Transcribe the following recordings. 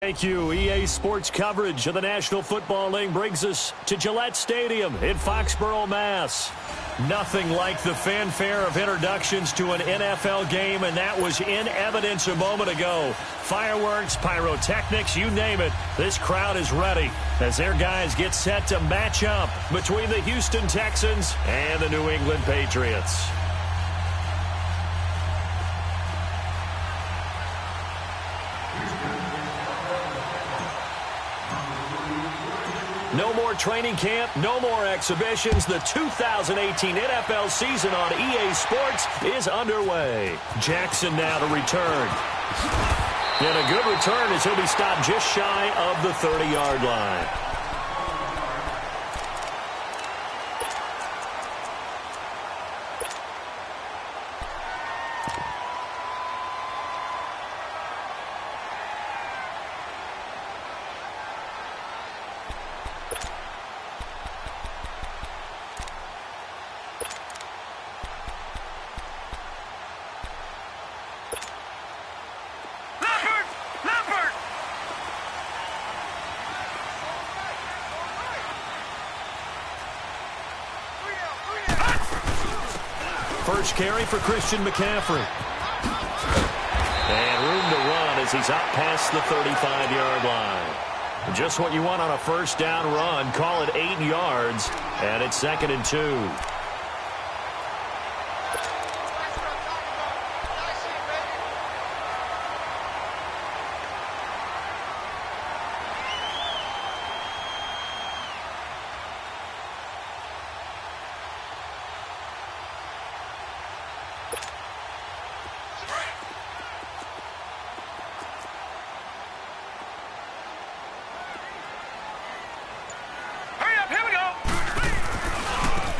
Thank you. EA Sports coverage of the National Football League brings us to Gillette Stadium in Foxborough, Mass. Nothing like the fanfare of introductions to an NFL game, and that was in evidence a moment ago. Fireworks, pyrotechnics, you name it. This crowd is ready as their guys get set to match up between the Houston Texans and the New England Patriots. No more training camp, no more exhibitions. The 2018 NFL season on EA Sports is underway. Jackson now to return. And a good return as he'll be stopped just shy of the 30-yard line. First carry for Christian McCaffrey. And room to run as he's out past the 35-yard line. Just what you want on a first down run. Call it 8 yards. And it's 2nd and 2.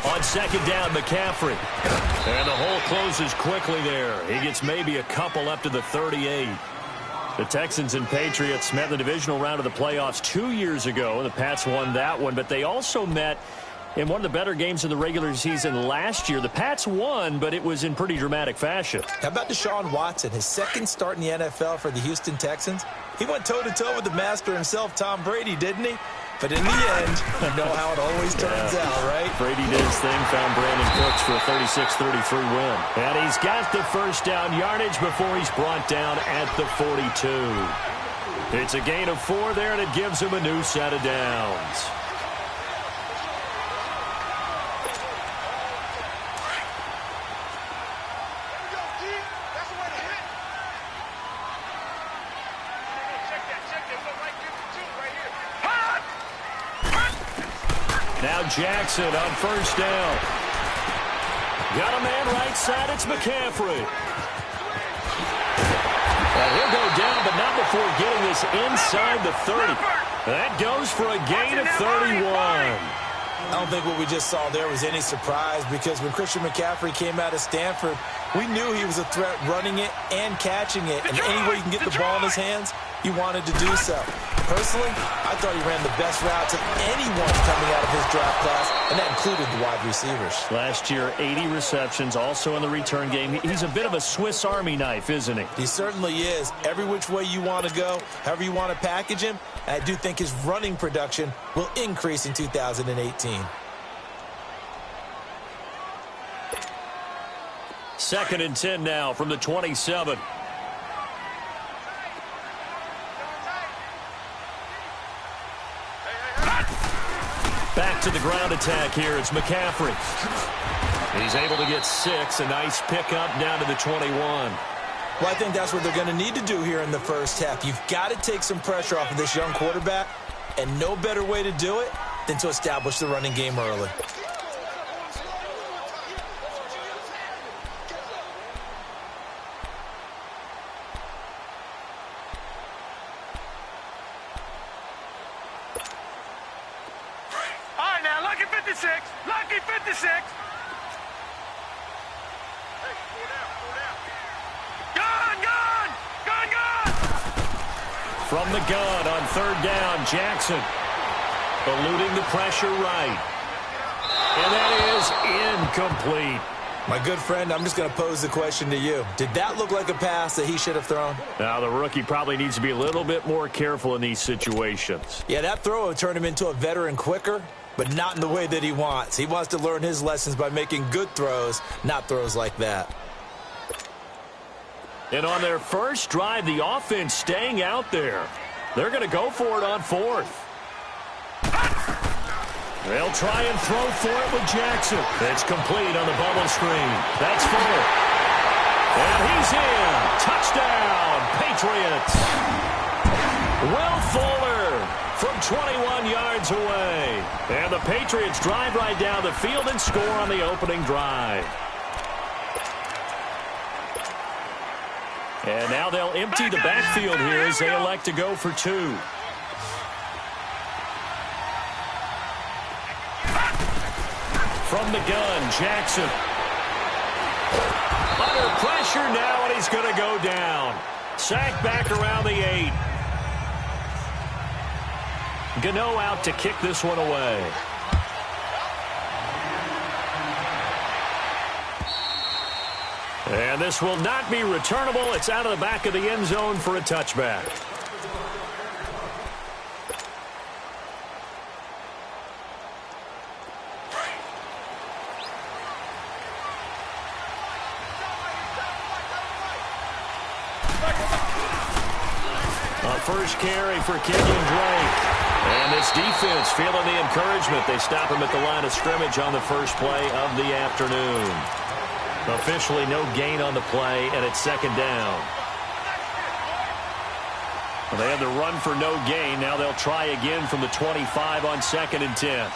On second down, McCaffrey. And the hole closes quickly there. He gets maybe a couple up to the 38. The Texans and Patriots met in the divisional round of the playoffs 2 years ago. The Pats won that one, but they also met in one of the better games of the regular season last year. The Pats won, but it was in pretty dramatic fashion. How about Deshaun Watson, his second start in the NFL for the Houston Texans? He went toe-to-toe with the master himself, Tom Brady, didn't he? But in the end, you know how it always turns out, right? Brady did his thing, found Brandon Cooks for a 36-33 win. And he's got the first down yardage before he's brought down at the 42. It's a gain of 4 there, and it gives him a new set of downs. Now Jackson on first down. Got a man right side. It's McCaffrey. And he'll go down, but not before getting this inside the 30. That goes for a gain of 31. I don't think what we just saw there was any surprise, because when Christian McCaffrey came out of Stanford, we knew he was a threat running it and catching it. And any way you can get the ball in his hands, he wanted to do so. Personally, I thought he ran the best routes of anyone coming out of his draft class, and that included the wide receivers. Last year, 80 receptions, also in the return game. He's a bit of a Swiss Army knife, isn't he? He certainly is. Every which way you want to go, however you want to package him, I do think his running production will increase in 2018. 2nd and 10 now from the 27. Back to the ground attack here. It's McCaffrey. He's able to get 6. A nice pickup down to the 21. Well, I think that's what they're going to need to do here in the first half. You've got to take some pressure off of this young quarterback, and no better way to do it than to establish the running game early. Lucky 56. Gone. From the gun on third down, Jackson eluding the pressure right. And that is incomplete. My good friend, I'm just going to pose the question to you. Did that look like a pass that he should have thrown? Now, the rookie probably needs to be a little bit more careful in these situations. Yeah, that throw will turn him into a veteran quicker, but not in the way that he wants. He wants to learn his lessons by making good throws, not throws like that. And on their first drive, the offense staying out there. They're going to go for it on fourth. They'll try and throw for it with Jackson. It's complete on the bubble screen. That's full. And he's in. Touchdown, Patriots. Will Fuller from 21 yards away. And the Patriots drive right down the field and score on the opening drive. And now they'll empty the backfield here as they elect to go for two. From the gun, Jackson. Under pressure now, and he's going to go down. Sacked back around the 8. Gano out to kick this one away. And this will not be returnable. It's out of the back of the end zone for a touchback. First carry for Kenyon Drake. And this defense feeling the encouragement. They stop him at the line of scrimmage on the first play of the afternoon. Officially no gain on the play, and it's second down. Well, they had the run for no gain. Now they'll try again from the 25 on 2nd and 10.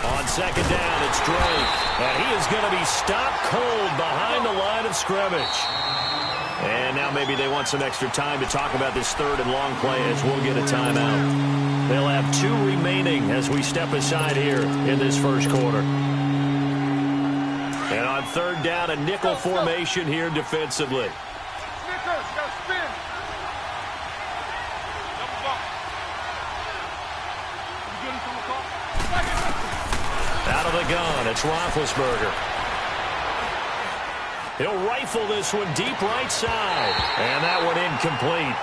On second down, it's Drake. And he is going to be stopped cold behind the line of scrimmage. And now maybe they want some extra time to talk about this third and long play as we'll get a timeout. They'll have 2 remaining as we step aside here in this first quarter. And on third down, a nickel formation here defensively. Out of the gun, it's Roethlisberger. He'll rifle this one deep right side. And that one incomplete.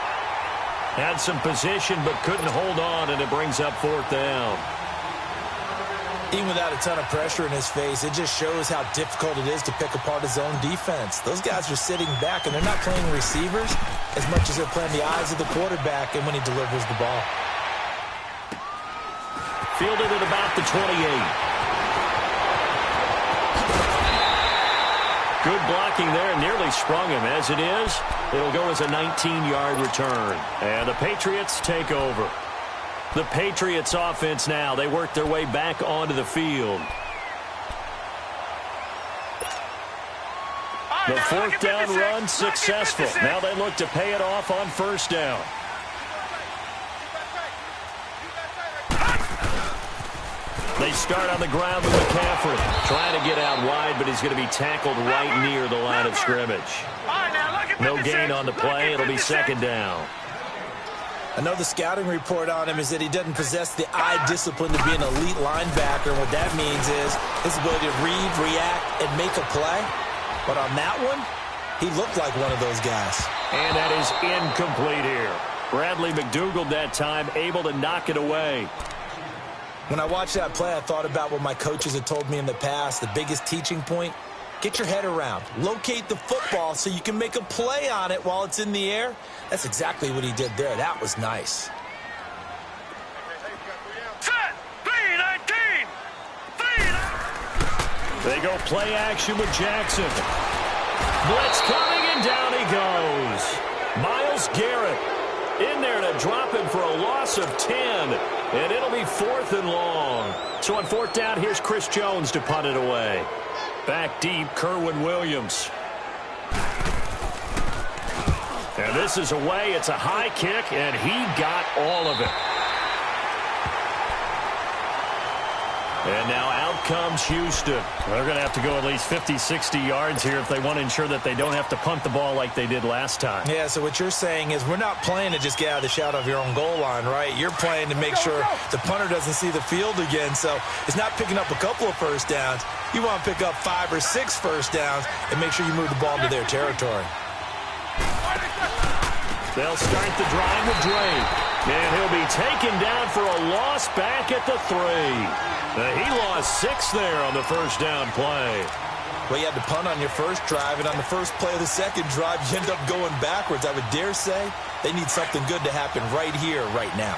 Had some position but couldn't hold on, and it brings up 4th down. Even without a ton of pressure in his face, it just shows how difficult it is to pick apart his own defense. Those guys are sitting back, and they're not playing receivers as much as they're playing the eyes of the quarterback and when he delivers the ball. Fielded at about the 28. Good blocking there, nearly sprung him. As it is, it'll go as a 19-yard return. And the Patriots take over. The Patriots offense now, they work their way back onto the field. The 4th down run successful. Now they look to pay it off on 1st down. They start on the ground with McCaffrey. Trying to get out wide, but he's going to be tackled right near the line of scrimmage. No gain on the play. It'll be 2nd down. I know the scouting report on him is that he doesn't possess the eye discipline to be an elite linebacker. And what that means is his ability to read, react, and make a play. But on that one, he looked like one of those guys. And that is incomplete here. Bradley McDougald that time able to knock it away. When I watched that play, I thought about what my coaches had told me in the past. The biggest teaching point, get your head around. Locate the football so you can make a play on it while it's in the air. That's exactly what he did there. That was nice. Set! 3-19! They go play action with Jackson. Blitz coming, and down he goes. Myles Garrett in there to drop him for a loss of 10. And it'll be 4th and long. So on 4th down, here's Chris Jones to punt it away. Back deep, Kerwin Williams. And this is away. It's a high kick, and he got all of it. And now out comes Houston. They're going to have to go at least 50, 60 yards here if they want to ensure that they don't have to punt the ball like they did last time. Yeah, so what you're saying is we're not playing to just get out of the shadow of your own goal line, right? You're playing to make sure the punter doesn't see the field again. So it's not picking up a couple of first downs. You want to pick up 5 or 6 first downs and make sure you move the ball into their territory. They'll start the drive with Drake. And he'll be taken down for a loss back at the 3. He lost 6 there on the first down play. Well, you had to punt on your first drive, and on the first play of the second drive, you end up going backwards. I would dare say they need something good to happen right here, right now.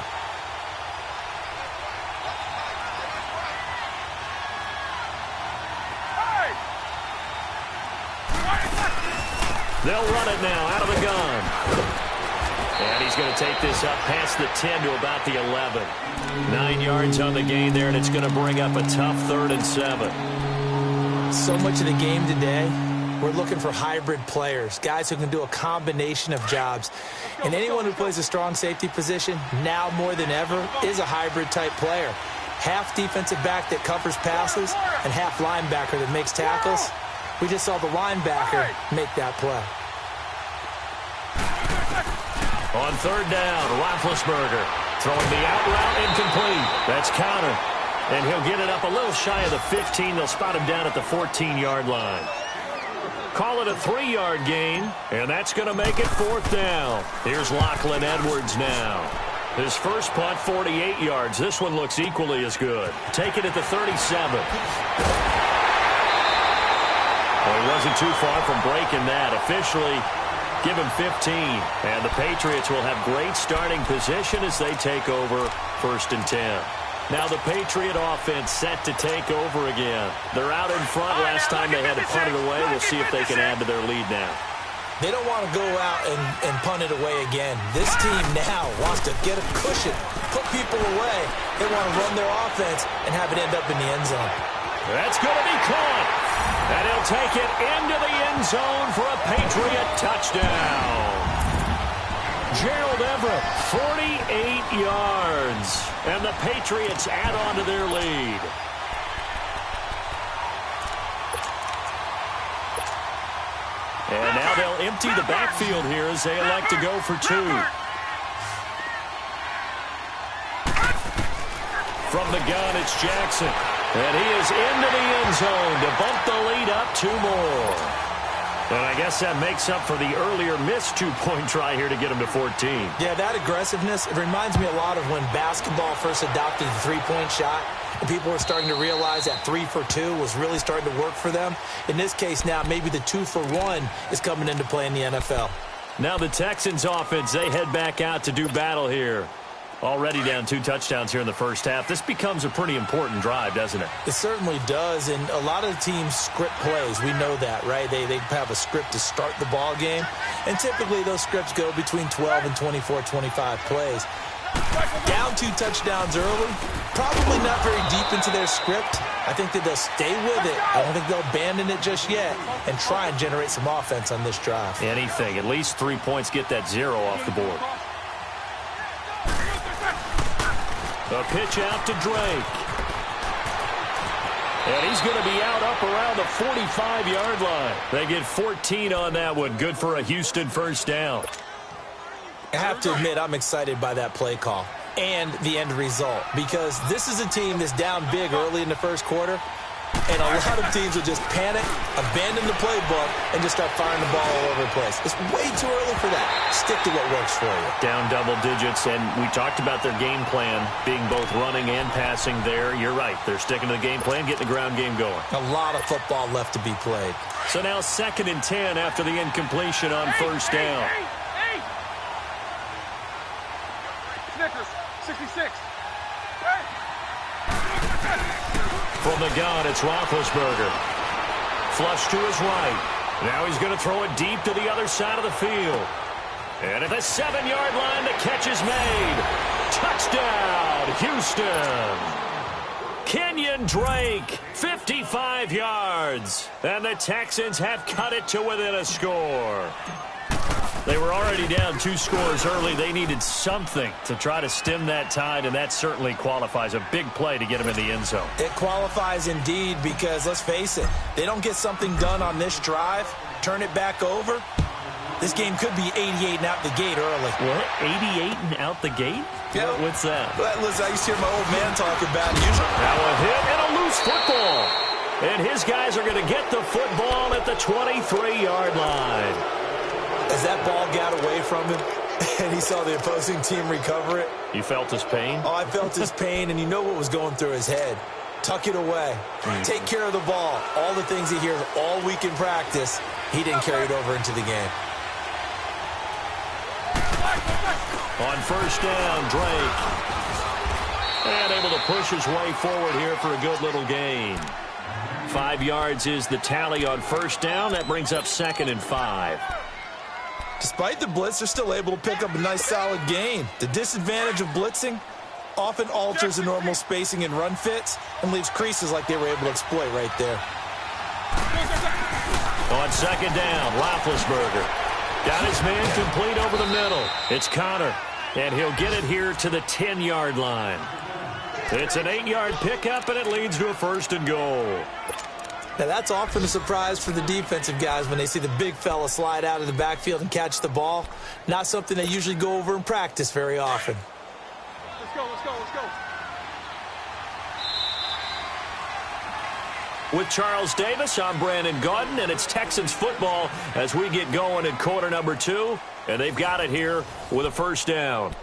They'll run it now out of the gun. And he's going to take this up past the 10 to about the 11. 9 yards on the gain there, and it's going to bring up a tough 3rd and 7. So much of the game today, we're looking for hybrid players, guys who can do a combination of jobs. And anyone who plays a strong safety position, now more than ever, is a hybrid-type player. Half defensive back that covers passes and half linebacker that makes tackles. We just saw the linebacker make that play. On 3rd down, Roethlisberger throwing the out route incomplete. That's counter. And he'll get it up a little shy of the 15. They'll spot him down at the 14-yard line. Call it a 3-yard gain, and that's going to make it 4th down. Here's Lachlan Edwards now. His first punt, 48 yards. This one looks equally as good. Take it at the 37. Well, he wasn't too far from breaking that. Officially, give him 15. And the Patriots will have great starting position as they take over 1st and 10. Now the Patriot offense set to take over again. They're out in front. Last time they had to punt it away. We'll see if they can add to their lead now. They don't want to go out and punt it away again. This team now wants to get a cushion, put people away. They want to run their offense and have it end up in the end zone. That's going to be caught. And he'll take it into the end zone for a Patriot touchdown. Gerald Everett, 48 yards. And the Patriots add on to their lead. And now they'll empty the backfield here as they elect to go for 2. From the gun, it's Jackson. And he is into the end zone to bump the lead up 2 more. And I guess that makes up for the earlier missed 2-point try here to get him to 14. Yeah, that aggressiveness, it reminds me a lot of when basketball first adopted the 3-point shot. And people were starting to realize that 3 for 2 was really starting to work for them. In this case now, maybe the 2 for 1 is coming into play in the NFL. Now the Texans offense, they head back out to do battle here. Already down 2 touchdowns here in the first half. This becomes a pretty important drive, doesn't it? It certainly does, and a lot of the teams script plays. We know that, right? They have a script to start the ball game, and typically those scripts go between 12 and 24, 25 plays. Down 2 touchdowns early, probably not very deep into their script. I think that they'll stay with it. I don't think they'll abandon it just yet and try and generate some offense on this drive. Anything. At least 3 points, get that 0 off the board. A pitch out to Drake. And he's going to be out up around the 45-yard line. They get 14 on that one. Good for a Houston first down. I have to admit, I'm excited by that play call and the end result, because this is a team that's down big early in the first quarter, and a lot of teams will just panic, abandon the playbook, and just start firing the ball all over the place. It's way too early for that. Stick to what works for you. Down double digits, and we talked about their game plan being both running and passing there. You're right. They're sticking to the game plan, getting the ground game going. A lot of football left to be played. So now 2nd and 10 after the incompletion on first down. Snickers, 66. From the gun, it's Roethlisberger. Flush to his right. Now he's going to throw it deep to the other side of the field. And at the 7-yard line, the catch is made. Touchdown, Houston. Kenyon Drake, 55 yards. And the Texans have cut it to within a score. They were were already down 2 scores early. They needed something to try to stem that tide, and that certainly qualifies. A big play to get them in the end zone. It qualifies indeed because, let's face it, they don't get something done on this drive, turn it back over, this game could be 88 and out the gate early. What? 88 and out the gate? Yeah. What's that? Well, listen, I used to hear my old man talk about it. Usually. Now a hit and a loose football. And his guys are going to get the football at the 23-yard line. As that ball got away from him and he saw the opposing team recover it. You felt his pain? Oh, I felt his pain, and you know what was going through his head. Tuck it away. Take care of the ball. All the things he hears all week in practice, he didn't carry it over into the game. On first down, Drake. And able to push his way forward here for a good little gain. 5 yards is the tally on first down. That brings up 2nd and 5. Despite the blitz, they're still able to pick up a nice solid gain. The disadvantage of blitzing often alters the normal spacing and run fits and leaves creases like they were able to exploit right there. On second down, Roethlisberger. Got his man complete over the middle. It's Connor, and he'll get it here to the 10-yard line. It's an 8-yard pickup, and it leads to a 1st and goal. Now, that's often a surprise for the defensive guys when they see the big fella slide out of the backfield and catch the ball. Not something they usually go over in practice very often. Let's go, let's go, let's go. With Charles Davis, I'm Brandon Gaudin, and it's Texans football as we get going in quarter number 2. And they've got it here with a 1st down.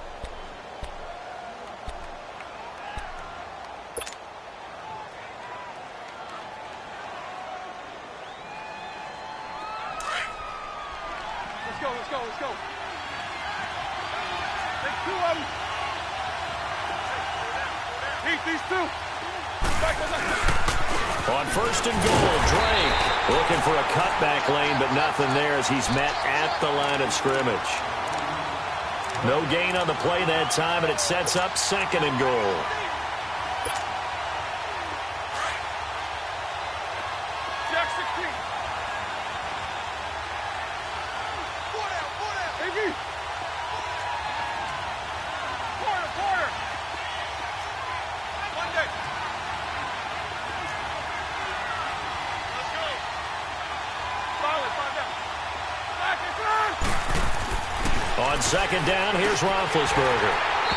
Let's go, let's go, let's go. Take 2 of them. Heat these 2. Back. On 1st and goal, Drake looking for a cutback lane, but nothing there as he's met at the line of scrimmage. No gain on the play that time, and it sets up 2nd and goal. Jack 16. 4 down, 4 down. AV. Quarter. Monday. Let's go. Solid, 5 down. Back and through. On second down, here's Roethlisberger.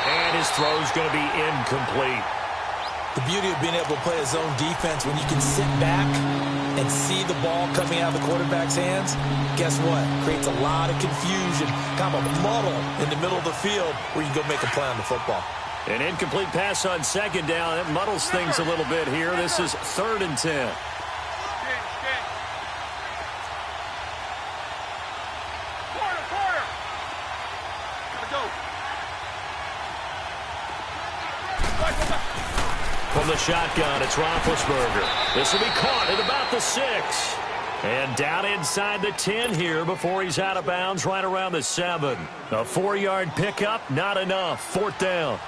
And his throw's going to be incomplete. The beauty of being able to play a zone defense when you can sit back and see the ball coming out of the quarterback's hands, guess what? Creates a lot of confusion, kind of a muddle in the middle of the field where you can go make a play on the football. An incomplete pass on second down. It muddles things a little bit here. This is 3rd and 10. Quarter. Gotta go. From the shotgun, it's Roethlisberger. This will be caught at about the 6. And down inside the 10 here before he's out of bounds right around the 7. A 4-yard pickup, not enough. 4th down.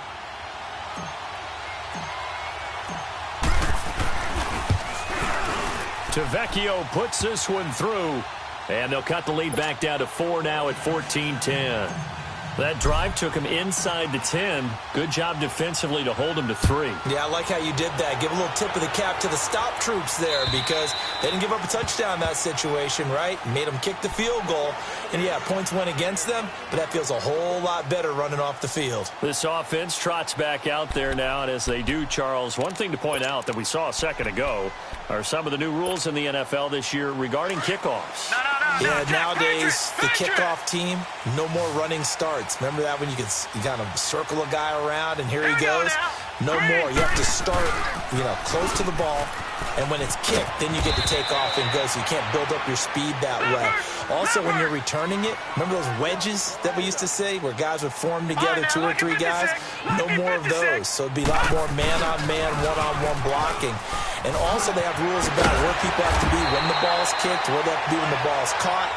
Tavecchio puts this one through. And they'll cut the lead back down to 4 now at 14-10. That drive took him inside the 10. Good job defensively to hold him to 3. Yeah, I like how you did that. Give a little tip of the cap to the stop troops there because they didn't give up a touchdown in that situation, right? Made them kick the field goal. And, yeah, points went against them, but that feels a whole lot better running off the field. This offense trots back out there now, and as they do, Charles, one thing to point out that we saw a second ago are some of the new rules in the NFL this year regarding kickoffs. Yeah, nowadays, the kickoff team, no more running starts. Remember that when you kind of circle a guy around and here he goes? No more. You have to start, close to the ball, and when it's kicked, then you get to take off and go, so you can't build up your speed that way. Also, when you're returning it, remember those wedges that we used to say where guys would form together, 2 or 3 guys? No more of those. So it'd be a lot more man-on-man, one-on-one blocking. And also they have rules about where people have to be when the ball's kicked, where they have to be when the ball's caught.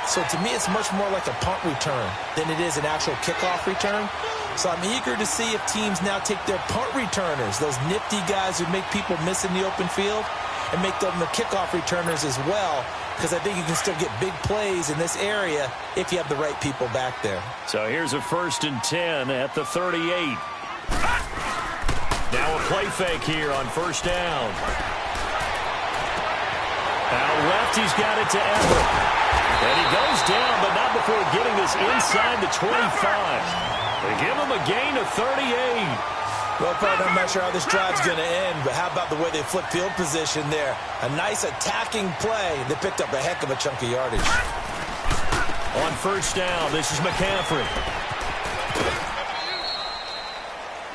So to me, it's much more like a punt return than it is an actual kickoff return. So I'm eager to see if teams now take their punt returners, those nifty guys who make people miss in the open field, and make them the kickoff returners as well, because I think you can still get big plays in this area if you have the right people back there. So here's a 1st and 10 at the 38. Now a play fake here on 1st down. Out left, he's got it to Everett. And he goes down, but not before getting this inside the 25. They give him a gain of 38. Well, partner, I'm not sure how this drive's going to end, but how about the way they flip field position there? A nice attacking play. They picked up a heck of a chunk of yardage. On 1st down, this is McCaffrey.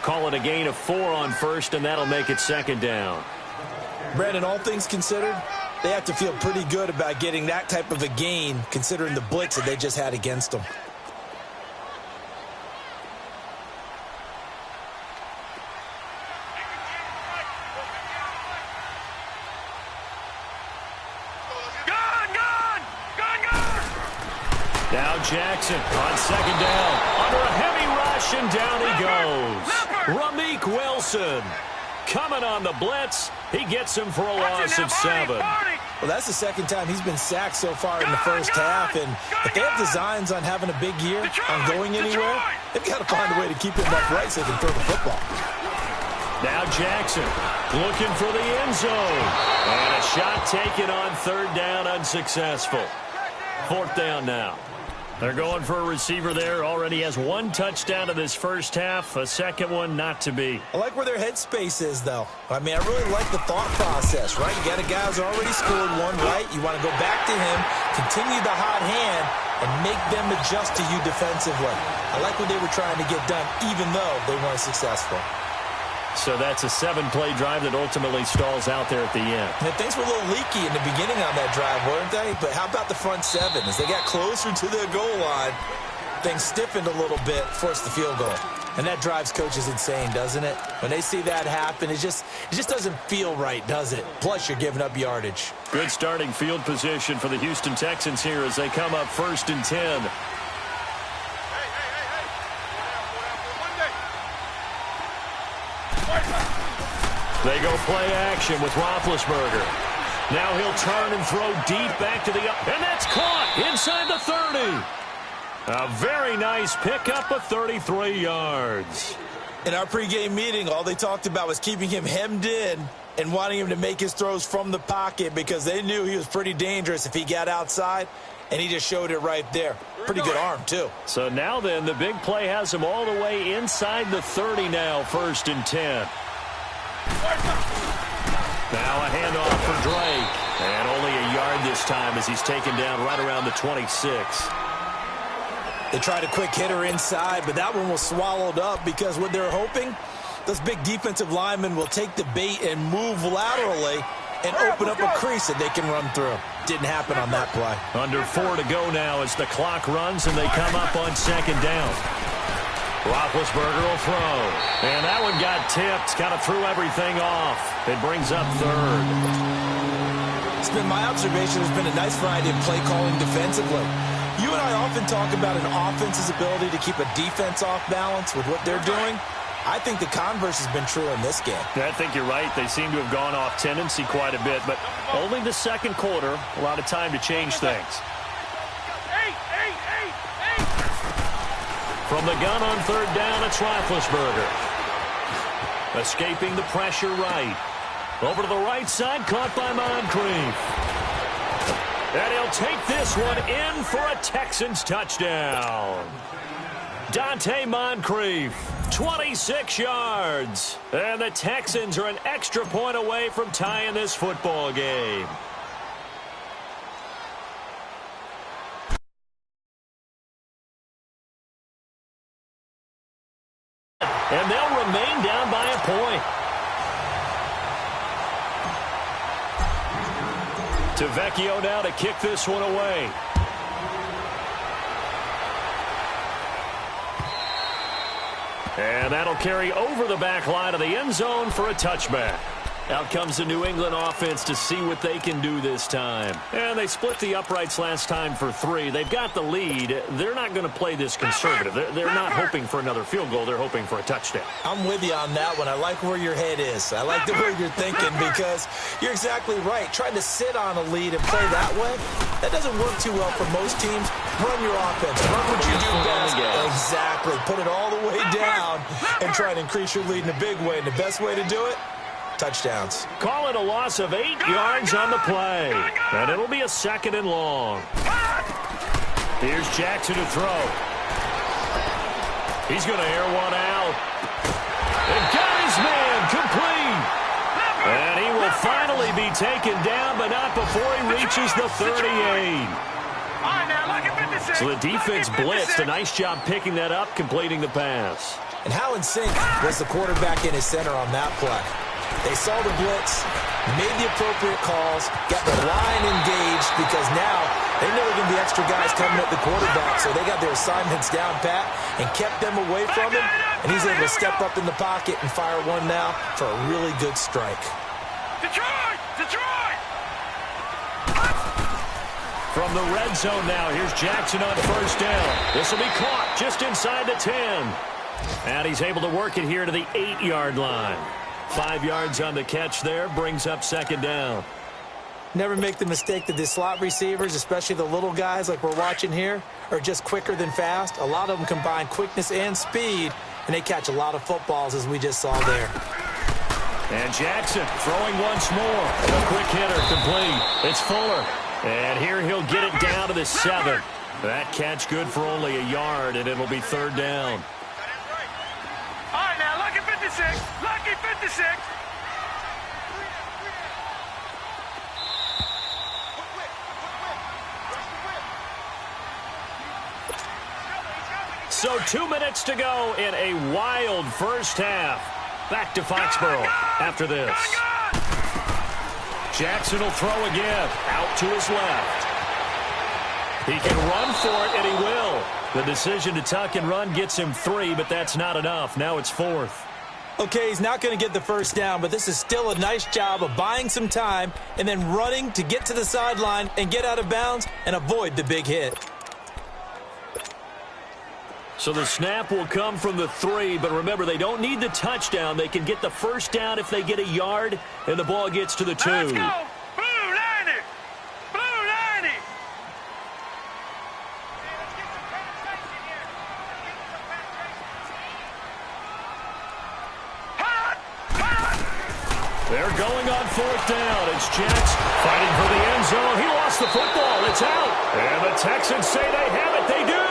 Call it a gain of 4 on 1st, and that'll make it 2nd down. Brandon, all things considered, they have to feel pretty good about getting that type of a gain, considering the blitz that they just had against them. Now Jackson on 2nd down. Under a heavy rush, and down he goes. Ramik Wilson coming on the blitz. He gets him for a loss of 7. Well, that's the 2nd time he's been sacked so far in the 1st half. And if they have designs on having a big year, on going anywhere, they've got to find a way to keep him upright so they can throw the football. Now Jackson looking for the end zone. And a shot taken on 3rd down, unsuccessful. 4th down now. They're going for a receiver there. Already has 1 touchdown in this 1st half. A 2nd one not to be. I like where their headspace is, though. I mean, I really like the thought process, right? You got a guy who's already scored 1, right? You want to go back to him, continue the hot hand, and make them adjust to you defensively. I like what they were trying to get done, even though they weren't successful. So that's a 7-play drive that ultimately stalls out there at the end. And things were a little leaky in the beginning on that drive, weren't they? But how about the front 7? As they got closer to the goal line, things stiffened a little bit, forced the field goal. And that drives coaches insane, doesn't it? When they see that happen, it just doesn't feel right, does it? Plus, you're giving up yardage. Good starting field position for the Houston Texans here as they come up 1st and 10. They go play action with Roethlisberger. Now he'll turn and throw deep back to the and that's caught inside the 30. A very nice pickup of 33 yards. In our pregame meeting, all they talked about was keeping him hemmed in and wanting him to make his throws from the pocket because they knew he was pretty dangerous if he got outside, and he just showed it right there. Pretty good arm, too. So now then, the big play has him all the way inside the 30 now, 1st and 10. Now a handoff for Drake. And only a yard this time as he's taken down right around the 26. They tried a quick hitter inside, but that one was swallowed up because what they're hoping, those big defensive linemen will take the bait and move laterally and open up a crease that they can run through. Didn't happen on that play. Under 4 to go now as the clock runs and they come up on 2nd down. Roethlisberger will throw. And that one got tipped. Kind of threw everything off. It brings up 3rd. It's been my observation. There's been a nice variety of play calling defensively. You and I often talk about an offense's ability to keep a defense off balance with what they're doing. I think the converse has been true in this game. I think you're right. They seem to have gone off tendency quite a bit, but only the 2nd quarter. A lot of time to change things. From the gun on 3rd down, it's Roethlisberger. Escaping the pressure right. Over to the right side, caught by Moncrief. And he'll take this one in for a Texans touchdown. Dante Moncrief, 26 yards. And the Texans are an extra point away from tying this football game. And they'll remain down by a point. To Vecchio now to kick this one away. And that'll carry over the back line of the end zone for a touchback. Out comes the New England offense to see what they can do this time. And they split the uprights last time for 3. They've got the lead. They're not going to play this conservative. They're not hoping for another field goal. They're hoping for a touchdown. I'm with you on that one. I like where your head is. I like the way you're thinking because you're exactly right. Trying to sit on a lead and play that way, that doesn't work too well for most teams. Run your offense. Run what you do best. Exactly. Put it all the way down and try to increase your lead in a big way. And the best way to do it, touchdowns. Call it a loss of 8 yards on the play. And it'll be a 2nd and long. Here's Jackson to throw. He's going to air one out. And got his man complete. And he will finally be taken down, but not before he reaches the 38. So the defense blitzed. A nice job picking that up, completing the pass. And how in sync was the quarterback in his center on that play? They saw the blitz, made the appropriate calls, got the line engaged because now they know there are going to be extra guys coming at the quarterback, so they got their assignments down pat and kept them away from him, and he's able to step up in the pocket and fire one now for a really good strike. Detroit! Detroit! From the red zone now, here's Jackson on 1st down. This will be caught just inside the 10. And he's able to work it here to the 8-yard line. 5 yards on the catch there, brings up 2nd down. Never make the mistake that the slot receivers, especially the little guys like we're watching here, are just quicker than fast. A lot of them combine quickness and speed, and they catch a lot of footballs, as we just saw there. And Jackson throwing once more. A quick hitter complete. It's Fuller. And here he'll get it down to the 7. That catch good for only a yard, and it'll be 3rd down. All right, now, lucky 56. Lucky 56. So 2 minutes to go in a wild first half. Back to Foxborough after this. Jackson will throw again. Out to his left. He can run for it, and he will. The decision to tuck and run gets him 3, but that's not enough. Now it's 4th. Okay, he's not going to get the first down, but this is still a nice job of buying some time and then running to get to the sideline and get out of bounds and avoid the big hit. So the snap will come from the 3, but remember, they don't need the touchdown. They can get the first down if they get a yard, and the ball gets to the 2. Let's go. Blue 90. Blue 90. They're going on 4th down. It's Jets fighting for the end zone. He lost the football. It's out. And the Texans say they have it. They do.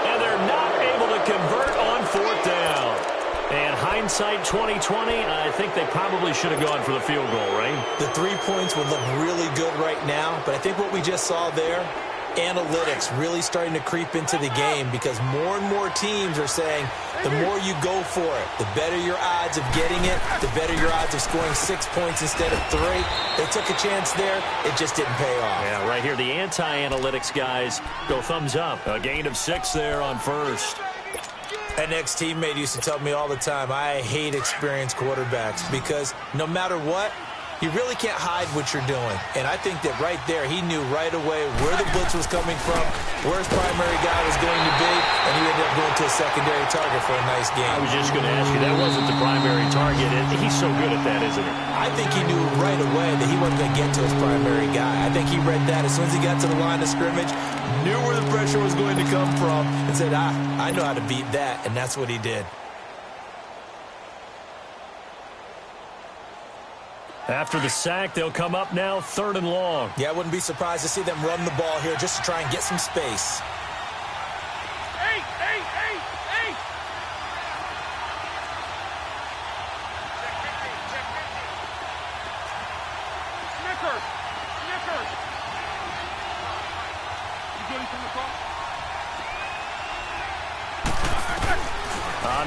And they're not able to convert on 4th down. And hindsight 2020, I think they probably should have gone for the field goal, right? The 3 points would look really good right now, but I think what we just saw there, analytics really starting to creep into the game because more and more teams are saying the more you go for it, the better your odds of getting it, the better your odds of scoring 6 points instead of 3. They took a chance there. It just didn't pay off. Yeah, right here, the anti-analytics guys go thumbs up. A gain of 6 there on 1st. An ex-teammate used to tell me all the time, I hate experienced quarterbacks because no matter what, you really can't hide what you're doing. And I think that right there, he knew right away where the blitz was coming from, where his primary guy was going to be, and he ended up going to a secondary target for a nice game. I was just going to ask you, that wasn't the primary target. He's so good at that, isn't he? I think he knew right away that he wasn't going to get to his primary guy. I think he read that as soon as he got to the line of scrimmage, knew where the pressure was going to come from, and said, I know how to beat that, and that's what he did. After the sack, they'll come up now 3rd and long. Yeah, I wouldn't be surprised to see them run the ball here just to try and get some space. Eight. Snickers. You good from the cross?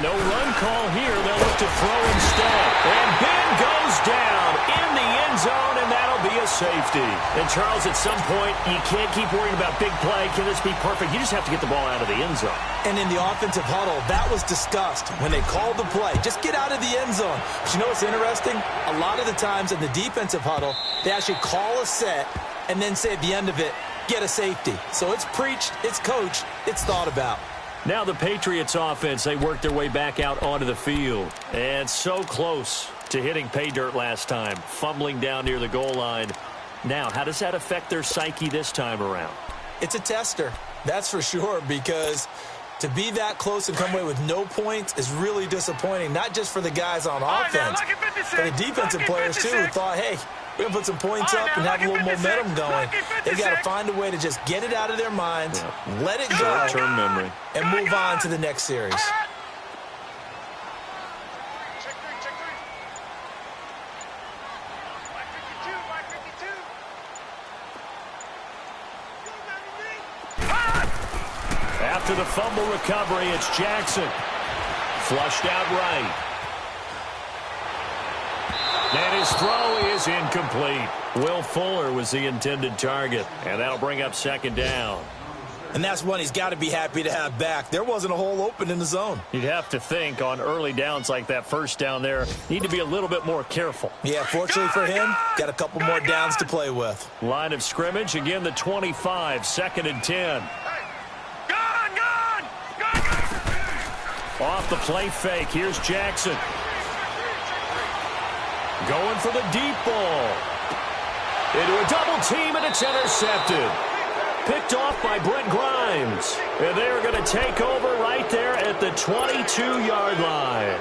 No run call here. They'll look to throw instead. And Ben goes down in the end zone, and that'll be a safety. And, Charles, at some point, you can't keep worrying about big play. Can this be perfect? You just have to get the ball out of the end zone. And in the offensive huddle, that was discussed when they called the play. Just get out of the end zone. But you know what's interesting? A lot of the times in the defensive huddle, they actually call a set and then say at the end of it, get a safety. So it's preached, it's coached, it's thought about. Now the Patriots offense, they work their way back out onto the field. And so close to hitting pay dirt last time, fumbling down near the goal line. Now, how does that affect their psyche this time around? It's a tester, that's for sure, because to be that close and come away with no points is really disappointing, not just for the guys on offense, but the defensive players, too, who thought, hey, we're going to put some points up and have a little momentum going. They've got to find a way to just get it out of their minds, let it go, short-term memory, and move on to the next series. After the fumble recovery, it's Jackson. Flushed out right. And his throw is incomplete. Will Fuller was the intended target, and that'll bring up second down. And that's one he's got to be happy to have back. There wasn't a hole open in the zone. You'd have to think on early downs like that first down there, need to be a little bit more careful. Yeah, fortunately for him, got a couple more downs to play with. Line of scrimmage, again the 25, second and 10. Off the play fake, here's Jackson. Going for the deep ball. Into a double team, and it's intercepted. Picked off by Brent Grimes. And they're going to take over right there at the 22-yard line.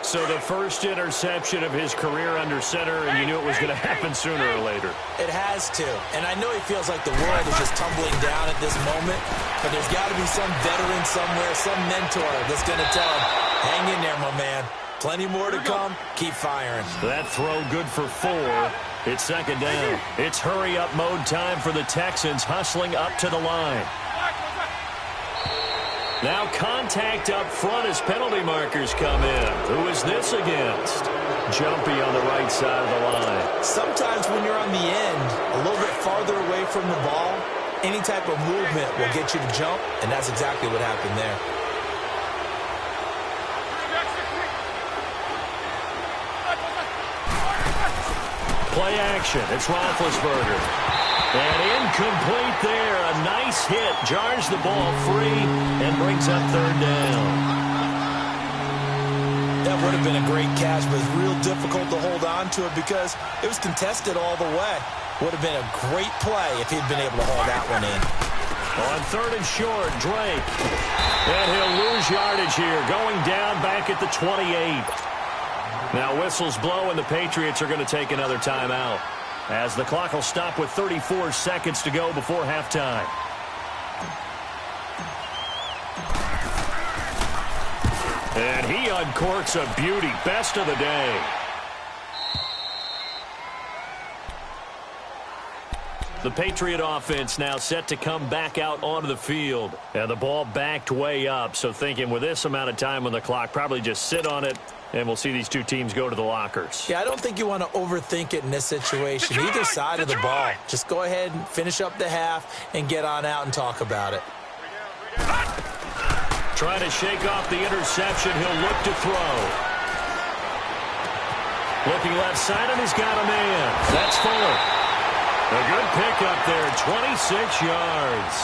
So the first interception of his career under center, and you knew it was going to happen sooner or later. It has to. And I know he feels like the world is just tumbling down at this moment, but there's got to be some veteran somewhere, some mentor that's going to tell him, hang in there, my man. Plenty more to come. Keep firing. That throw good for 4. It's second down. It's hurry-up mode time for the Texans, hustling up to the line. Now contact up front as penalty markers come in. Who is this against? Jumpy on the right side of the line. Sometimes when you're on the end, a little bit farther away from the ball, any type of movement will get you to jump, and that's exactly what happened there. Play action. It's Roethlisberger. And incomplete there. A nice hit. Jars the ball free and brings up third down. That would have been a great catch, but it's real difficult to hold on to it because it was contested all the way. Would have been a great play if he'd been able to haul that one in. On third and short, Drake. And he'll lose yardage here. Going down back at the 28. Now whistles blow, and the Patriots are going to take another timeout, as the clock will stop with 34 seconds to go before halftime. And he uncorks a beauty. Best of the day. The Patriot offense now set to come back out onto the field. And the ball backed way up, so thinking with this amount of time on the clock, probably just sit on it, and we'll see these two teams go to the lockers. Yeah, I don't think you want to overthink it in this situation. Either side of the ball. Just go ahead and finish up the half and get on out and talk about it. Trying to shake off the interception. He'll look to throw. Looking left side, and he's got a man. That's Fuller. A good pickup there, 26 yards.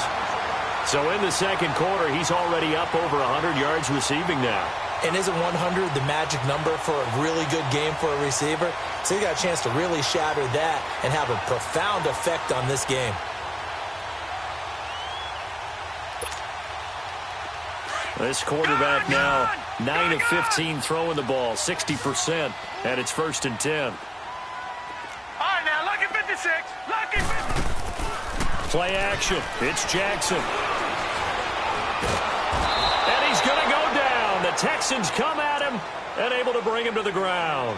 So in the second quarter, he's already up over 100 yards receiving now. And isn't 100 the magic number for a really good game for a receiver? So he got a chance to really shatter that and have a profound effect on this game. This quarterback now 9 of 15 throwing the ball, 60%, and it's first and 10. All right, now, lucky 56. Lucky 56. Play action. It's Jackson. And he's going to go down. The Texans come at him and able to bring him to the ground.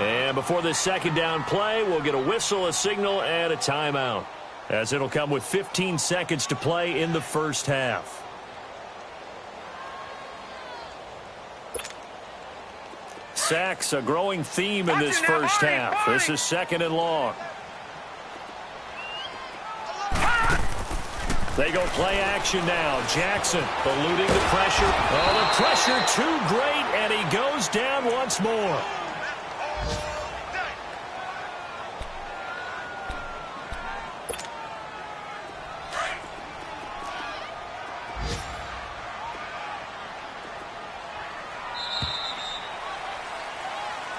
And before this second down play, we'll get a whistle, a signal, and a timeout, as it'll come with 15 seconds to play in the first half. Sacks a growing theme in this first half. This is 2nd and long. They go play action now. Jackson eluding the pressure. Oh, the pressure too great, and he goes down once more.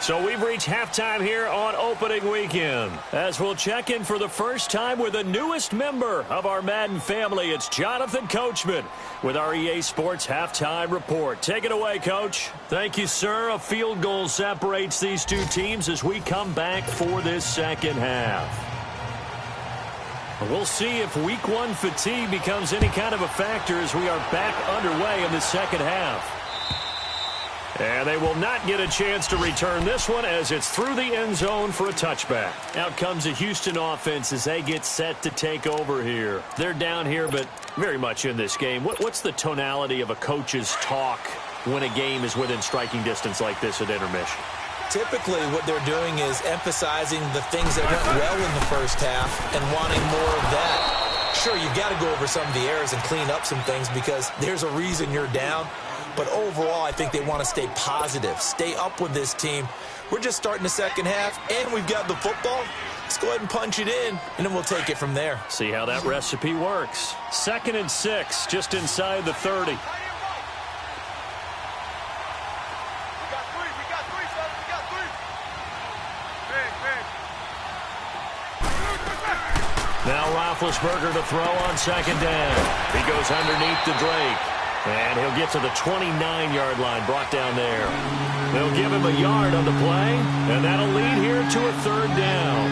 So we've reached halftime here on opening weekend. As we'll check in for the first time with the newest member of our Madden family, it's Jonathan Coachman with our EA Sports Halftime Report. Take it away, Coach. Thank you, sir. A field goal separates these two teams as we come back for this second half. We'll see if Week 1 fatigue becomes any kind of a factor as we are back underway in the second half. And they will not get a chance to return this one as it's through the end zone for a touchback. Out comes the Houston offense as they get set to take over here. They're down here, but very much in this game. What's the tonality of a coach's talk when a game is within striking distance like this at intermission? Typically, what they're doing is emphasizing the things that went well in the first half and wanting more of that. Sure, you've got to go over some of the errors and clean up some things because there's a reason you're down. But overall, I think they want to stay positive, stay up with this team. We're just starting the second half, and we've got the football. Let's go ahead and punch it in, and then we'll take it from there. See how that recipe works. 2nd and 6, just inside the 30. We got three, son. We got three. Big. Now Roethlisberger to throw on 2nd down. He goes underneath to Drake. And he'll get to the 29-yard line, brought down there. They'll give him a yard on the play, and that'll lead here to a 3rd down.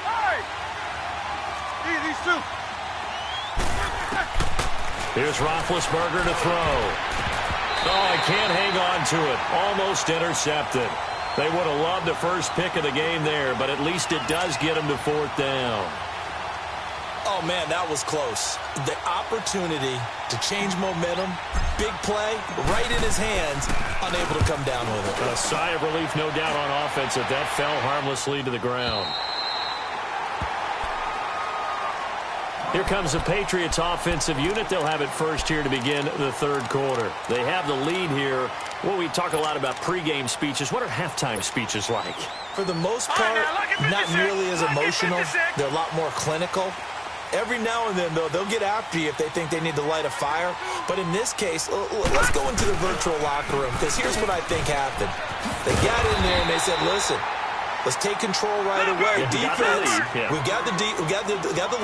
Hey! These two. Here's Roethlisberger to throw. Oh, he can't hang on to it. Almost intercepted. They would have loved the first pick of the game there, but at least it does get him to 4th down. Oh, man, that was close. The opportunity to change momentum, big play, right in his hands, unable to come down with it. A sigh of relief, no doubt, on offense if that fell harmlessly to the ground. Here comes the Patriots offensive unit. They'll have it first here to begin the 3rd quarter. They have the lead here. Well, we talk a lot about pregame speeches. What are halftime speeches like? For the most part, not nearly as emotional. They're a lot more clinical. Every now and then, though, they'll get after you if they think they need to light a fire. But in this case, let's go into the virtual locker room, because here's what I think happened. They got in there and they said, listen, let's take control right away. Defense, we got the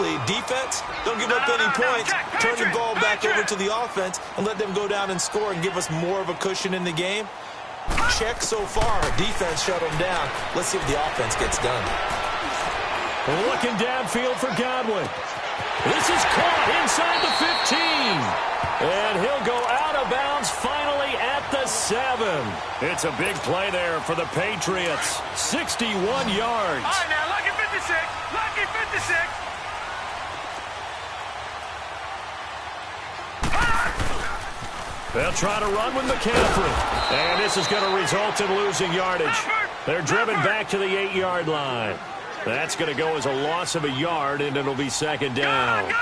lead. Defense, don't give up any points. Turn the ball back over to the offense and let them go down and score and give us more of a cushion in the game. Check so far. Defense shut them down. Let's see if the offense gets done. Looking downfield for Godwin. This is caught inside the 15. And he'll go out of bounds finally at the 7. It's a big play there for the Patriots. 61 yards. All right, now, lucky 56. Lucky 56. They'll try to run with McCaffrey. And this is going to result in losing yardage. They're driven back to the 8-yard line. That's going to go as a loss of a yard, and it'll be 2nd down.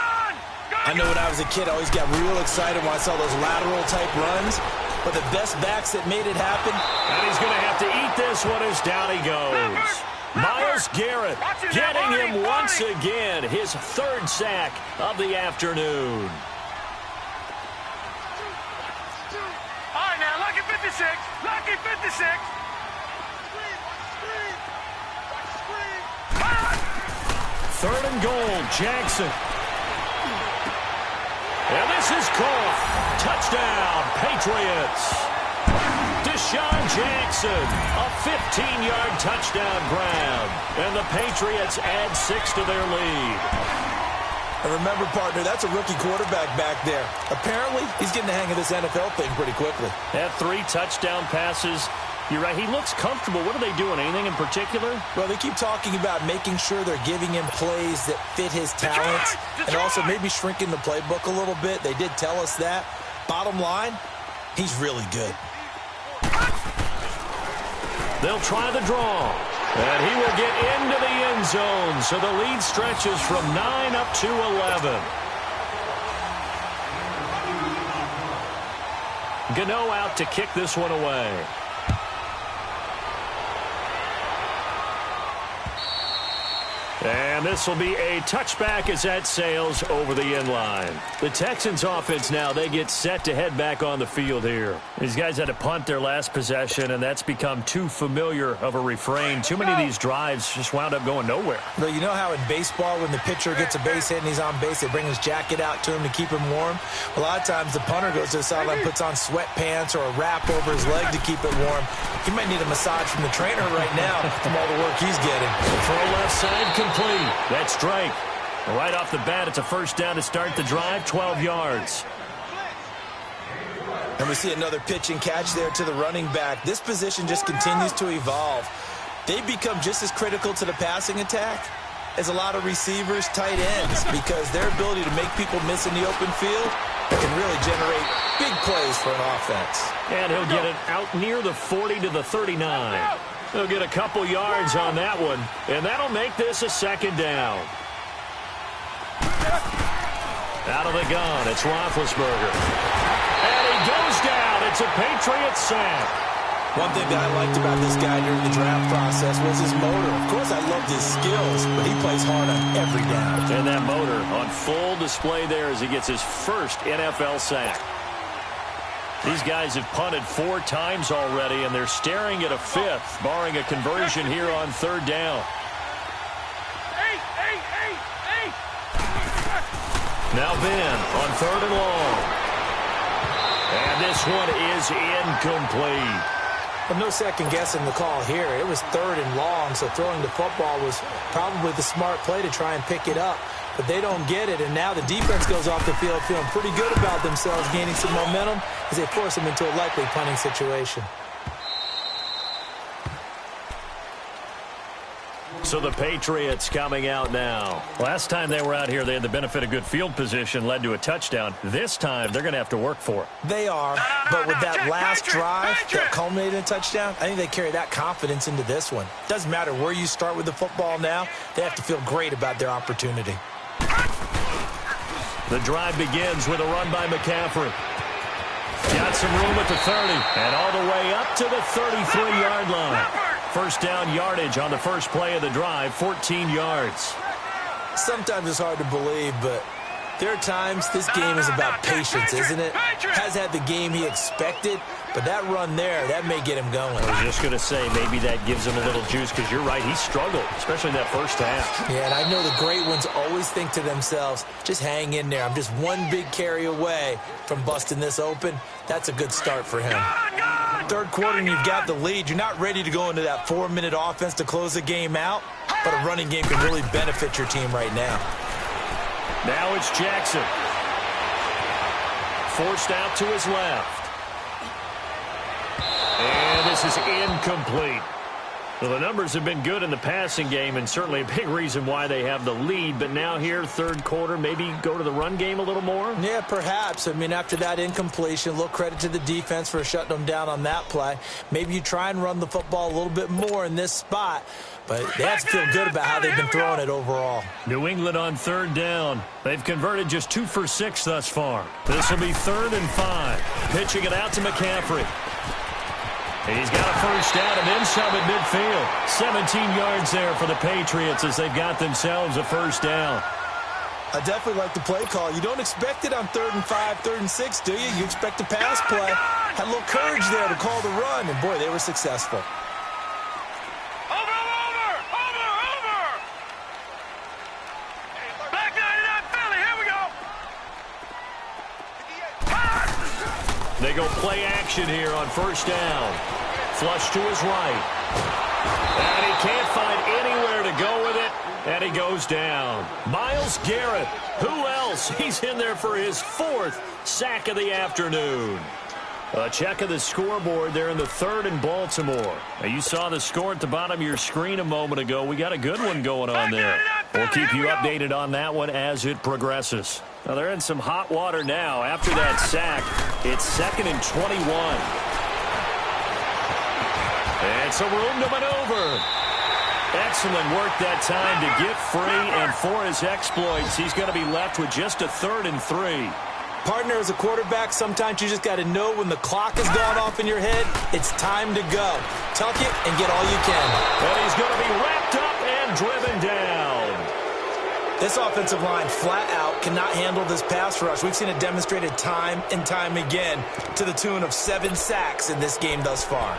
I know when I was a kid, I always got real excited when I saw those lateral-type runs. But the best backs that made it happen. And he's going to have to eat this one as down he goes. Myles Garrett getting him once again. His 3rd sack of the afternoon. All right, now, lucky 56. Lucky 56. 3rd and goal, Jackson. And this is caught. Touchdown, Patriots. Deshaun Jackson, a 15-yard touchdown grab. And the Patriots add 6 to their lead. And remember, partner, that's a rookie quarterback back there. Apparently, he's getting the hang of this NFL thing pretty quickly. Had 3 touchdown passes You're right. He looks comfortable. What are they doing? Anything in particular? Well, they keep talking about making sure they're giving him plays that fit his talents and also maybe shrinking the playbook a little bit. They did tell us that. Bottom line, he's really good. They'll try the draw. And he will get into the end zone. So the lead stretches from 9 up to 11. Gano out to kick this one away. And this will be a touchback as that sails over the end line. The Texans offense now, they get set to head back on the field here. These guys had to punt their last possession, and that's become too familiar of a refrain. Too many of these drives just wound up going nowhere. Well, you know how in baseball when the pitcher gets a base hit and he's on base, they bring his jacket out to him to keep him warm? A lot of times the punter goes to the sideline, puts on sweatpants or a wrap over his leg to keep it warm. He might need a massage from the trainer right now from all the work he's getting. Throw left side complete. That's strike. Right off the bat, it's a first down to start the drive, 12 yards. And we see another pitch and catch there to the running back. This position just continues to evolve. They become just as critical to the passing attack as a lot of receivers, tight ends, because their ability to make people miss in the open field can really generate big plays for an offense. And he'll get it out near the 40 to the 39. He'll get a couple yards on that one, and that'll make this a second down. Out of the gun, it's Roethlisberger. And he goes down. It's a Patriot sack. One thing that I liked about this guy during the draft process was his motor. Of course, I loved his skills, but he plays hard on every down. And that motor on full display there as he gets his first NFL sack. These guys have punted 4 times already, and they're staring at a 5th, barring a conversion here on 3rd down. Now Ben on 3rd and long. And this one is incomplete. Well, no second guessing the call here. It was 3rd and long, so throwing the football was probably the smart play to try and pick it up. But they don't get it, and now the defense goes off the field feeling pretty good about themselves, gaining some momentum as they force them into a likely punting situation. So the Patriots coming out now. Last time they were out here, they had the benefit of good field position, led to a touchdown. This time, they're going to have to work for it. They are, but with that last drive that culminated in a touchdown, I think they carry that confidence into this one. Doesn't matter where you start with the football now, they have to feel great about their opportunity. The drive begins with a run by McCaffrey. Got some room at the 30, and all the way up to the 33-yard line. First down yardage on the first play of the drive, 14 yards. Sometimes it's hard to believe, but there are times this game is about patience, isn't it? Has had the game he expected, but that run there, that may get him going. I was just going to say, maybe that gives him a little juice, because you're right, he struggled, especially in that first half. Yeah, and I know the great ones always think to themselves, just hang in there. I'm just one big carry away from busting this open. That's a good start for him. 3rd quarter and you've got the lead. You're not ready to go into that 4-minute offense to close the game out, but a running game can really benefit your team right now. Now it's Jackson. Forced out to his left. And this is incomplete. Well, the numbers have been good in the passing game, and certainly a big reason why they have the lead. But now here, 3rd quarter, maybe go to the run game a little more? Yeah, perhaps. I mean, after that incompletion, a little credit to the defense for shutting them down on that play. Maybe you try and run the football a little bit more in this spot, but they have to feel good about how they've been throwing it overall. New England on 3rd down. They've converted just 2 for 6 thus far. This will be 3rd and 5. Pitching it out to McCaffrey. He's got a first down and then some at midfield. 17 yards there for the Patriots as they've got themselves a first down. I definitely like the play call. You don't expect it on 3rd and 5, 3rd and 6, do you? You expect a pass play. Had a little courage there to call the run, and boy, they were successful. Black 99 Philly, here we go. They go play action here on first down. Flush to his right. And he can't find anywhere to go with it. And he goes down. Myles Garrett. Who else? He's in there for his 4th sack of the afternoon. A check of the scoreboard there in the third in Baltimore. Now, you saw the score at the bottom of your screen a moment ago. We got a good one going on there. We'll keep you updated on that one as it progresses. Now, they're in some hot water now. After that sack, it's 2nd and 21. And some room to maneuver. Excellent work that time to get free, and for his exploits, he's going to be left with just a 3rd and 3. Partner, as a quarterback, sometimes you just got to know when the clock has gone off in your head, it's time to go. Tuck it and get all you can. And he's going to be wrapped up and driven down. This offensive line flat out cannot handle this pass rush. We've seen it demonstrated time and time again to the tune of 7 sacks in this game thus far.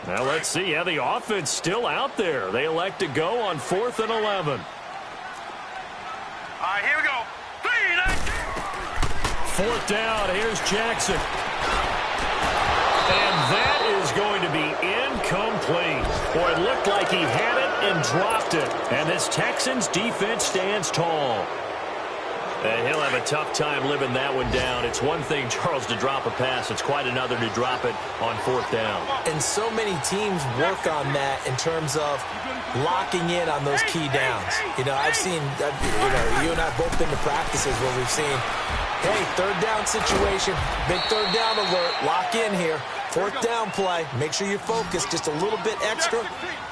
Now let's see how the offense still out there. They elect to go on 4th and 11. All right, here we go. 4th down. Here's Jackson. And that is going to be incomplete. Boy, it looked like he had it and dropped it. And this Texans defense stands tall. And he'll have a tough time living that one down. It's one thing, Charles, to drop a pass. It's quite another to drop it on 4th down. And so many teams work on that in terms of locking in on those key downs. You know, I've seen, you and I have both been to practices where we've seen, hey, 3rd down situation, big 3rd down alert, lock in here. 4th down play, make sure you focus just a little bit extra.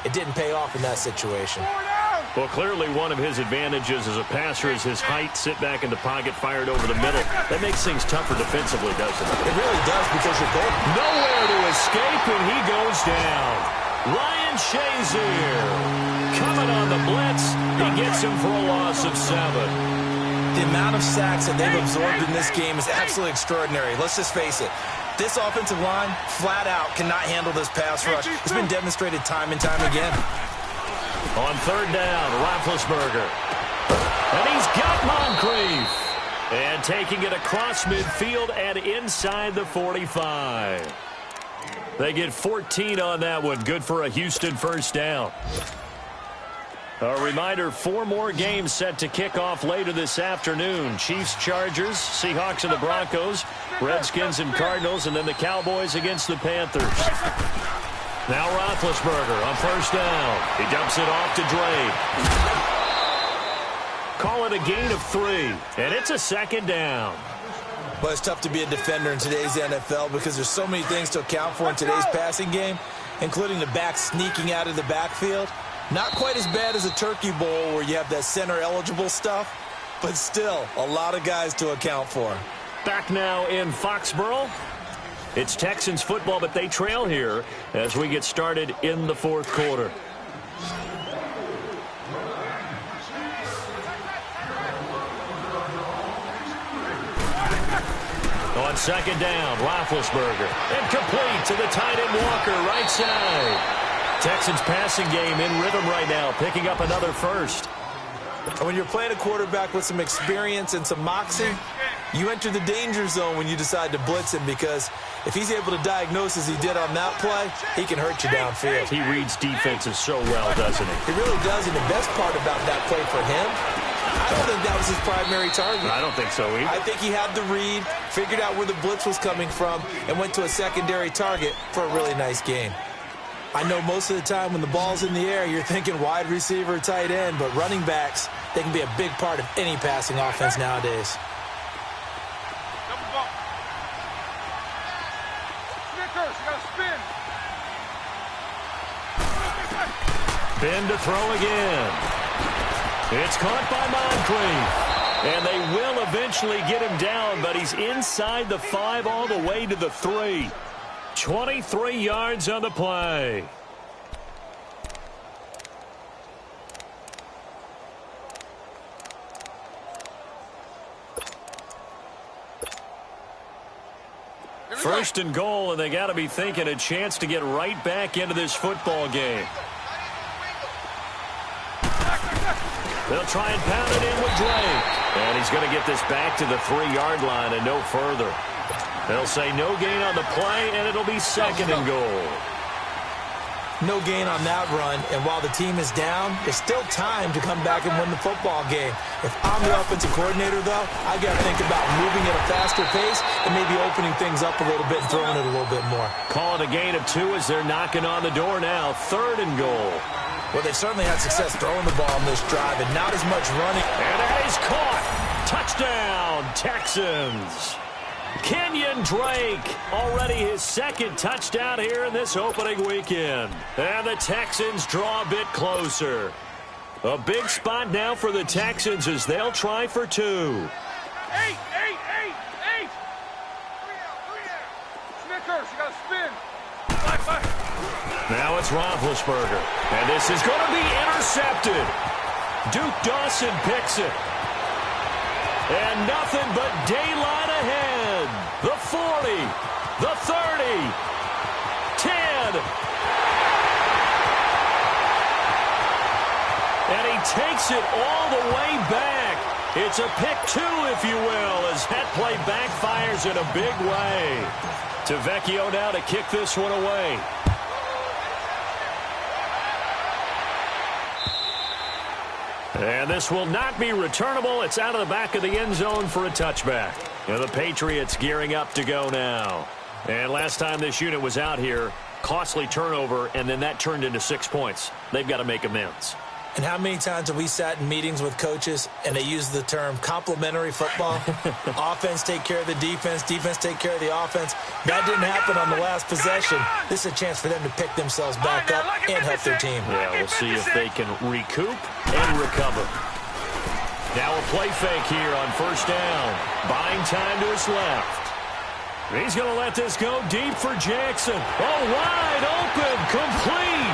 It didn't pay off in that situation. Well, clearly one of his advantages as a passer is his height, sit back in the pocket, fired over the middle. That makes things tougher defensively, doesn't it? It really does, because you're going nowhere to escape, and he goes down. Ryan Shazier coming on the blitz. He gets him for a loss of 7. The amount of sacks that they've absorbed in this game is absolutely extraordinary. Let's just face it. This offensive line, flat out, cannot handle this pass rush. It's been demonstrated time and time again. On 3rd down, Roethlisberger. And he's got Moncrief. And taking it across midfield and inside the 45. They get 14 on that one. Good for a Houston 1st down. A reminder, 4 more games set to kick off later this afternoon. Chiefs, Chargers, Seahawks and the Broncos, Redskins and Cardinals, and then the Cowboys against the Panthers. Now Roethlisberger on 1st down. He dumps it off to Drake. Call it a gain of 3, and it's a 2nd down. But it's tough to be a defender in today's NFL because there's so many things to account for in today's passing game, including the back sneaking out of the backfield. Not quite as bad as a Turkey Bowl where you have that center-eligible stuff, but still a lot of guys to account for. Back now in Foxborough. It's Texans football, but they trail here as we get started in the 4th quarter. On 2nd down, Roethlisberger. Incomplete to the tight end Walker, right side. Texans passing game in rhythm right now, picking up another 1st. When you're playing a quarterback with some experience and some moxie, you enter the danger zone when you decide to blitz him, because if he's able to diagnose as he did on that play, he can hurt you downfield. He reads defenses so well, doesn't he? He really does, and the best part about that play for him, I don't think that was his primary target. I don't think so either. I think he had the read, figured out where the blitz was coming from, and went to a secondary target for a really nice game. I know most of the time when the ball's in the air, you're thinking wide receiver, tight end, but running backs, they can be a big part of any passing offense nowadays. Ben to throw again. It's caught by Moncrief. And they will eventually get him down, but he's inside the 5 all the way to the 3. 23 yards on the play. First and goal, and they got to be thinking a chance to get right back into this football game. They'll try and pound it in with Drake. And he's going to get this back to the 3-yard line and no further. They'll say no gain on the play, and it'll be 2nd and goal. No gain on that run, and while the team is down, there's still time to come back and win the football game. If I'm the offensive coordinator, though, I got to think about moving at a faster pace and maybe opening things up a little bit and throwing it a little bit more. Call it a gain of 2 as they're knocking on the door now. 3rd and goal. Well, they certainly had success throwing the ball on this drive and not as much running. And that is caught. Touchdown, Texans. Kenyon Drake, already his 2nd touchdown here in this opening weekend. And the Texans draw a bit closer. A big spot now for the Texans as they'll try for 2. 8. Snickers, you got to spin. Now it's Roethlisberger. And this is going to be intercepted. Duke Dawson picks it. And nothing but daylight ahead. The 40, the 30, 10. And he takes it all the way back. It's a pick 2, if you will, as that play backfires in a big way. Tavecchio now to kick this one away. And this will not be returnable. It's out of the back of the end zone for a touchback. And the Patriots gearing up to go now. And last time this unit was out here, costly turnover, and then that turned into 6 points. They've got to make amends. And how many times have we sat in meetings with coaches and they use the term complementary football? Offense take care of the defense, defense take care of the offense. That didn't happen on the last possession. This is a chance for them to pick themselves back up and help their team. Yeah, we'll see if they can recoup and recover. Now a play fake here on 1st down. Buying time to his left. He's going to let this go deep for Jackson. Oh, wide open, complete.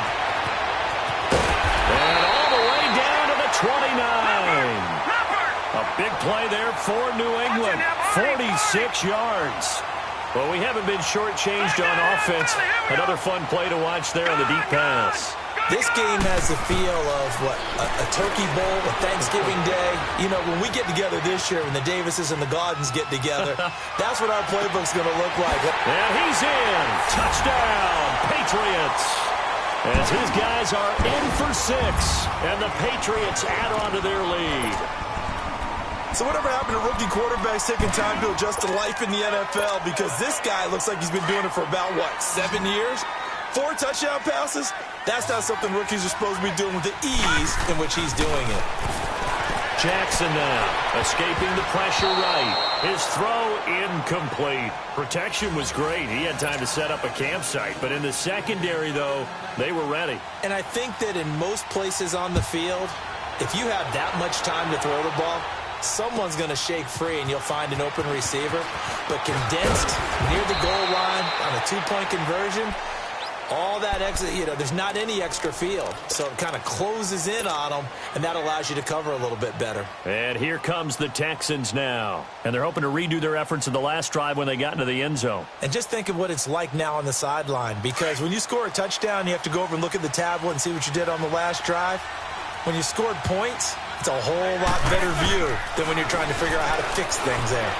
And all the way down to the 29. A big play there for New England. 46 yards. Well, we haven't been shortchanged on offense. Another fun play to watch there on the deep pass. This game has the feel of, a turkey bowl, a Thanksgiving day. You know, when we get together this year, when the Davises and the Gaudens get together, that's what our playbook's going to look like. And he's in. Touchdown, Patriots. As his guys are in for 6, and the Patriots add on to their lead. So whatever happened to rookie quarterbacks taking time to adjust to life in the NFL? Because this guy looks like he's been doing it for about, 7 years? 4 touchdown passes? That's not something rookies are supposed to be doing with the ease in which he's doing it. Jackson now, escaping the pressure right. His throw incomplete. Protection was great. He had time to set up a campsite. But in the secondary, though, they were ready. And I think that in most places on the field, if you have that much time to throw the ball, someone's going to shake free and you'll find an open receiver. But condensed near the goal line on a 2-point conversion, all that extra, there's not any extra field. So it kind of closes in on them, and that allows you to cover a little bit better. And here comes the Texans now. And they're hoping to redo their efforts in the last drive when they got into the end zone. And just think of what it's like now on the sideline, because when you score a touchdown, you have to go over and look at the tablet and see what you did on the last drive. When you scored points, it's a whole lot better view than when you're trying to figure out how to fix things there.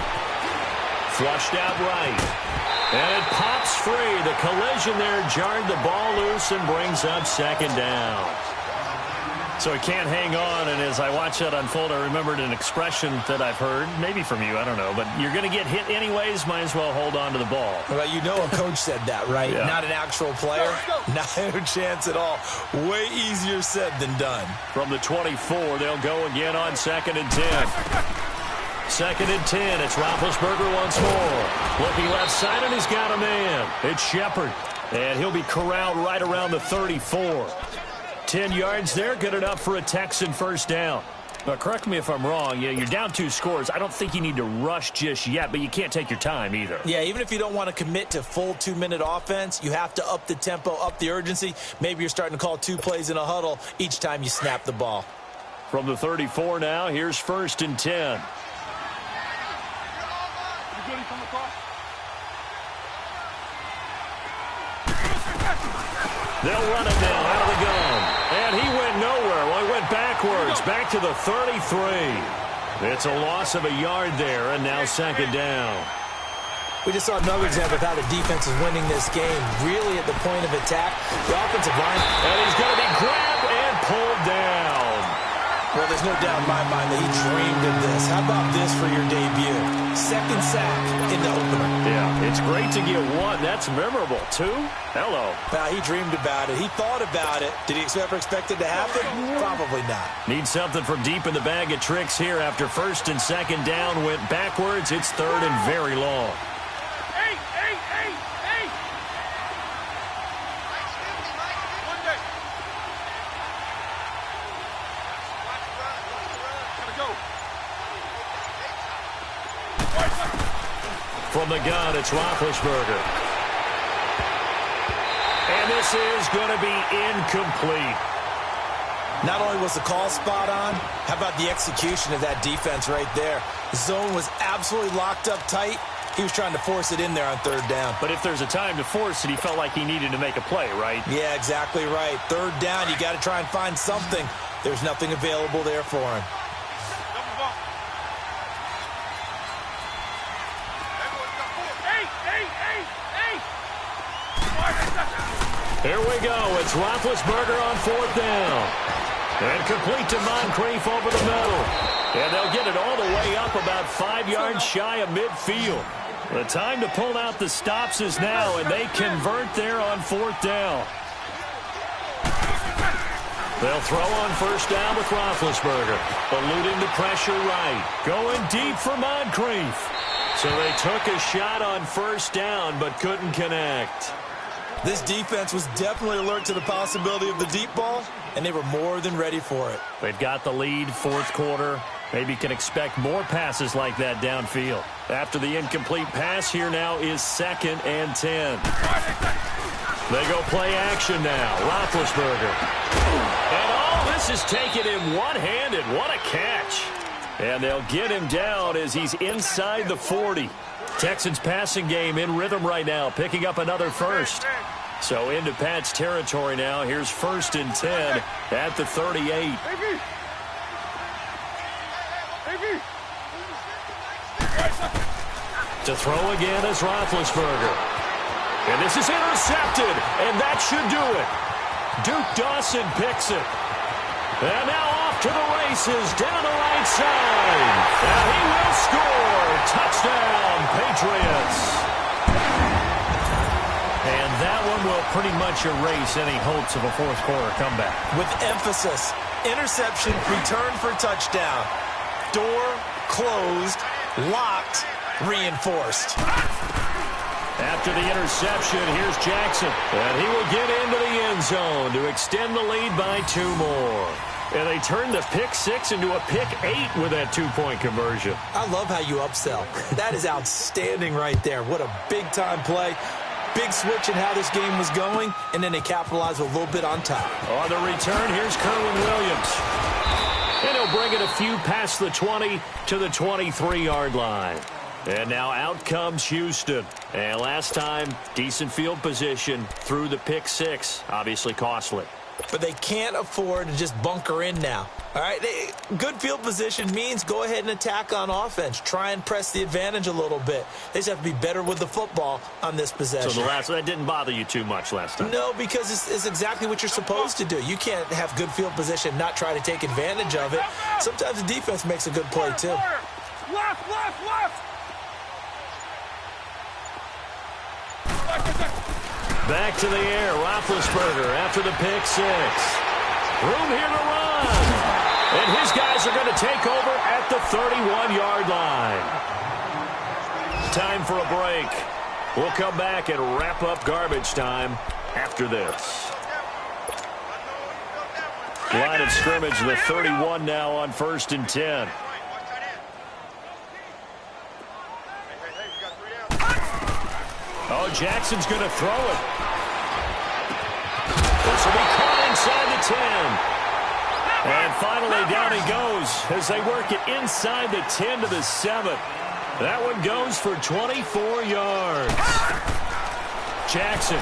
Flushed out right. And it pops free. The collision there jarred the ball loose and brings up 2nd down. So he can't hang on, and as I watch that unfold, I remembered an expression that I've heard, maybe from you, I don't know, but you're going to get hit anyways, might as well hold on to the ball. Well, a coach said that, right? Yeah. Not an actual player. Not a chance at all. Way easier said than done. From the 24, they'll go again on 2nd and 10. 2nd and 10. It's Roethlisberger once more. Looking left side, and he's got a man. It's Shepard. And he'll be corralled right around the 34. 10 yards there. Good enough for a Texan 1st down. Now, correct me if I'm wrong. Yeah, you're down 2 scores. I don't think you need to rush just yet, but you can't take your time either. Yeah, even if you don't want to commit to full 2-minute offense, you have to up the tempo, up the urgency. Maybe you're starting to call 2 plays in a huddle each time you snap the ball. From the 34 now, here's 1st and 10. They'll run it now out of the gun. And he went nowhere. Well, he went backwards, back to the 33. It's a loss of a yard there, and now 2nd down. We just saw another example of how the defense is winning this game, really at the point of attack. The offensive line. And he's going to be grabbed and pulled down. Well, there's no doubt in my mind that he dreamed of this. How about this for your debut? Second sack in the opener. Yeah, it's great to get one. That's memorable. Two? Hello. He dreamed about it. He thought about it. Did he ever expect it to happen? Probably not. Need something from deep in the bag of tricks here after first and second down went backwards. It's third and very long. Hey! From the gun, it's Roethlisberger. And this is going to be incomplete. Not only was the call spot on, how about the execution of that defense right there? The zone was absolutely locked up tight. He was trying to force it in there on third down. But if there's a time to force it, he felt like he needed to make a play, right? Yeah, exactly right. Third down, you got to try and find something. There's nothing available there for him. Here we go. It's Roethlisberger on fourth down. And complete to Moncrief over the middle. And they'll get it all the way up about 5 yards shy of midfield. The time to pull out the stops is now, and they convert there on fourth down. They'll throw on first down with Roethlisberger. Eluding the pressure right. Going deep for Moncrief. So they took a shot on first down but couldn't connect. This defense was definitely alert to the possibility of the deep ball, and they were more than ready for it. They've got the lead, fourth quarter. Maybe can expect more passes like that downfield. After the incomplete pass, here now is 2nd and 10. They go play action now. Roethlisberger. And all this is taken in one-handed. What a catch. And they'll get him down as he's inside the 40. Texans passing game in rhythm right now, picking up another first. So into Pat's territory now. Here's 1st and 10 at the 38. To throw again is Roethlisberger. And this is intercepted, and that should do it. Duke Dawson picks it. And now off to the races down the right side. And he will score. Touchdown, Patriots. And that one will pretty much erase any hopes of a fourth quarter comeback. With emphasis, interception, return for touchdown. Door closed, locked, reinforced. After the interception, here's Jackson. And he will get into the end zone to extend the lead by 2 more. And they turned the pick 6 into a pick 8 with that 2-point conversion. I love how you upsell. That is outstanding right there. What a big-time play. Big switch in how this game was going, and then they capitalized a little bit on top. On the return, here's Kerwin Williams. And he'll bring it a few past the 20 to the 23-yard line. And now out comes Houston. And last time, decent field position through the pick 6. Obviously costly. But they can't afford to just bunker in now. All right, good field position means go ahead and attack on offense. Try and press the advantage a little bit. They just have to be better with the football on this possession. So that didn't bother you too much last time? No, because it's exactly what you're supposed to do. You can't have good field position and not try to take advantage of it. Sometimes the defense makes a good play, too. Left! Back to the air, Roethlisberger after the pick 6. Room here to run. And his guys are going to take over at the 31-yard line. Time for a break. We'll come back and wrap up garbage time after this. Line of scrimmage, the 31 now on 1st and 10. Oh, Jackson's going to throw it. This will be caught inside the 10. And finally down he goes as they work it inside the 10 to the 7. That one goes for 24 yards. Jackson.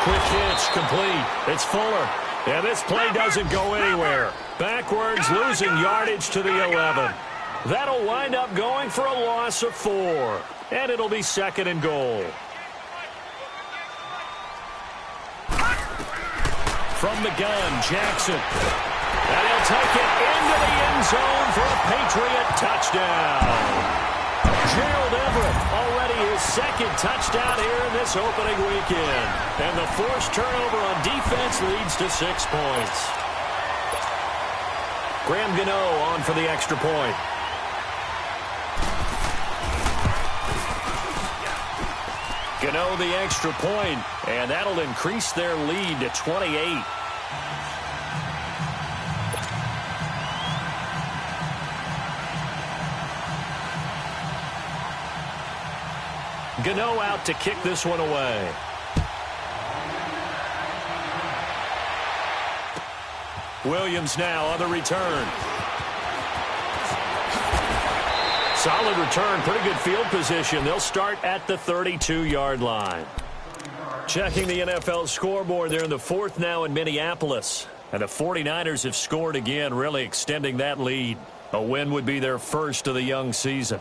Quick hitch, complete. It's Fuller. And this play doesn't go anywhere. Backwards, losing yardage to the 11. That'll wind up going for a loss of 4. And it'll be 2nd and goal. From the gun, Jackson. And he'll take it into the end zone for a Patriot touchdown. Gerald Everett already his 2nd touchdown here in this opening weekend. And the forced turnover on defense leads to 6 points. Graham Gano on for the extra point. Gano the extra point, and that'll increase their lead to 28. Gano out to kick this one away. Williams now on the return. Solid return, pretty good field position. They'll start at the 32-yard line. Checking the NFL scoreboard, they're in the 4th now in Minneapolis. And the 49ers have scored again, really extending that lead. A win would be their first of the young season.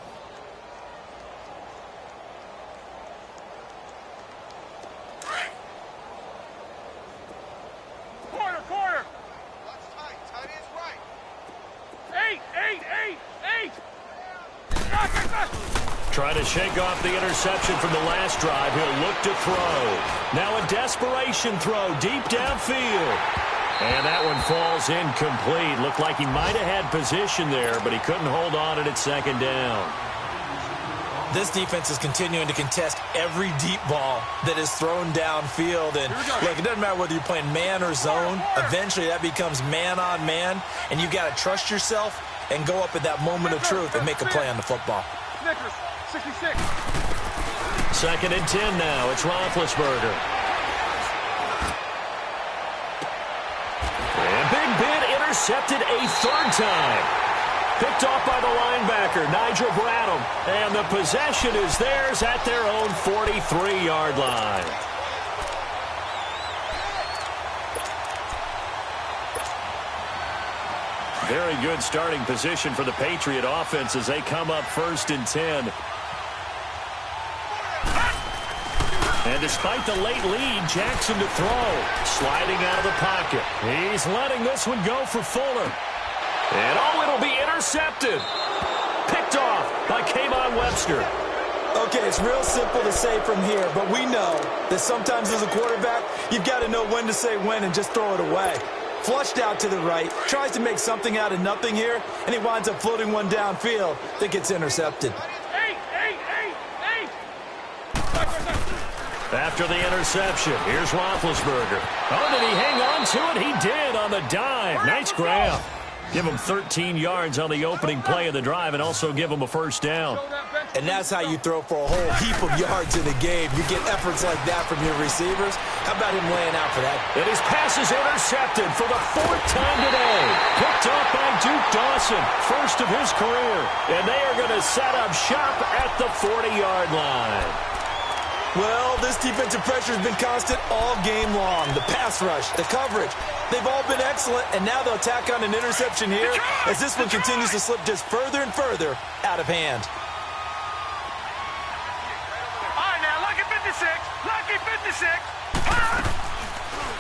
Trying to shake off the interception from the last drive. He'll look to throw. Now a desperation throw deep downfield. And that one falls incomplete. Looked like he might have had position there, but he couldn't hold on at 2nd down. This defense is continuing to contest every deep ball that is thrown downfield. And look, it doesn't matter whether you're playing man or zone. Eventually that becomes man on man. And you got to trust yourself and go up at that moment of truth and make a play on the football. 66. 2nd and 10 now. It's Roethlisberger. And Big Ben intercepted a 3rd time. Picked off by the linebacker, Nigel Bradham. And the possession is theirs at their own 43-yard line. Very good starting position for the Patriot offense as they come up 1st and 10. And despite the late lead, Jackson to throw. Sliding out of the pocket. He's letting this one go for Fuller. And it'll be intercepted. Picked off by Kayvon Webster. Okay, it's real simple to say from here, but we know that sometimes as a quarterback, you've got to know when to say when and just throw it away. Flushed out to the right, tries to make something out of nothing here, and he winds up floating one downfield that gets intercepted. After the interception, here's Roethlisberger. Oh, did he hang on to it? He did on the dive. Nice grab. Give him 13 yards on the opening play of the drive and also give him a 1st down. And that's how you throw for a whole heap of yards in the game. You get efforts like that from your receivers. How about him laying out for that? And his pass is intercepted for the 4th time today. Picked off by Duke Dawson, first of his career. And they are going to set up shop at the 40-yard line. Well, this defensive pressure has been constant all game long. The pass rush, the coverage, they've all been excellent, and now they'll tack on an interception here as this one continues to slip just further and further out of hand. All right, now, lucky 56. Lucky 56.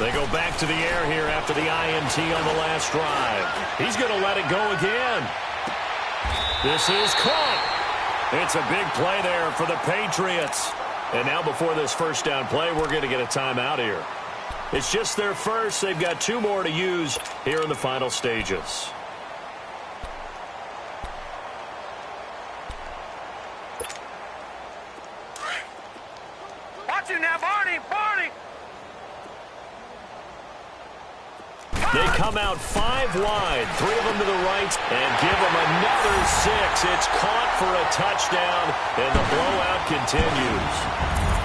They go back to the air here after the INT on the last drive. He's going to let it go again. This is caught. It's a big play there for the Patriots. And now before this 1st down play, we're going to get a timeout here. It's just their first. They've got 2 more to use here in the final stages. Watch it now, Barney. They come out 5 wide, 3 of them to the right, and give them another 6. It's caught for a touchdown, and the blowout continues.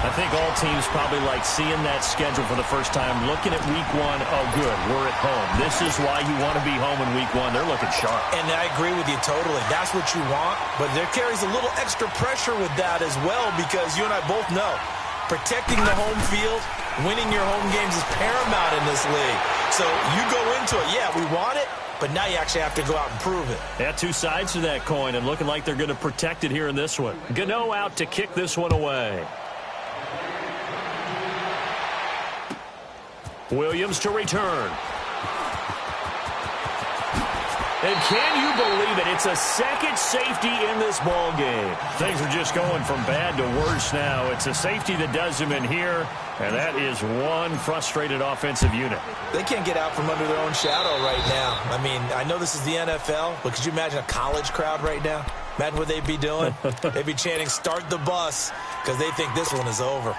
I think all teams probably like seeing that schedule for the first time, looking at week 1. Oh, good, we're at home. This is why you want to be home in week 1. They're looking sharp. And I agree with you totally. That's what you want, but there carries a little extra pressure with that as well because you and I both know protecting the home field, winning your home games is paramount in this league. So you go into it, yeah, we want it, but now you actually have to go out and prove it. Yeah, two sides to that coin, and looking like they're going to protect it here in this one. Gano out to kick this one away. Williams to return. And can you believe it? It's a second safety in this ball game. Things are just going from bad to worse now. It's a safety that does them in here, and that is one frustrated offensive unit. They can't get out from under their own shadow right now. I mean, I know this is the NFL, but could you imagine a college crowd right now? Imagine what they'd be doing. They'd be chanting, "Start the bus," because they think this one is over.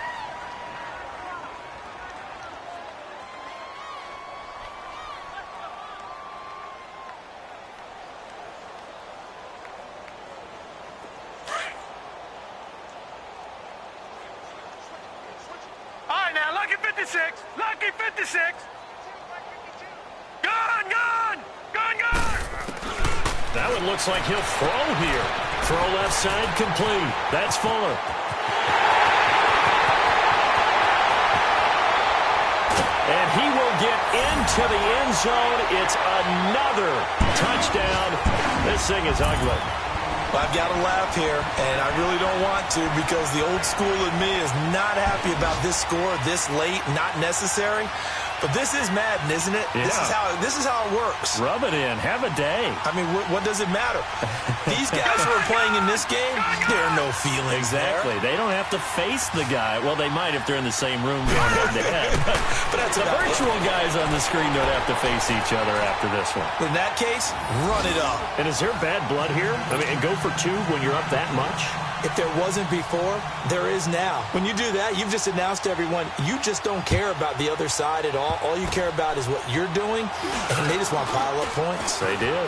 Lucky 56. Gone, gone, gone, gone. That one looks like he'll throw here. Throw left side complete. That's Fuller. And he will get into the end zone. It's another touchdown. This thing is ugly. Well, I've got to laugh here, and I really don't want to because the old school in me is not happy about this score this late, not necessary. But this is Madden, isn't it? Yeah. This is how it works. Rub it in. Have a day. I mean, what does it matter? These guys who are playing in this game, there are no feelings Exactly. there. They don't have to face the guy. Well, they might if they're in the same room going head to head. But that's the virtual guys on the screen don't have to face each other after this one. In that case, run it up. And is there bad blood here? I mean, and go for two when you're up that much? If there wasn't before, there is now. When you do that, you've just announced to everyone, you just don't care about the other side at all. All you care about is what you're doing, and they just want to pile up points. They did.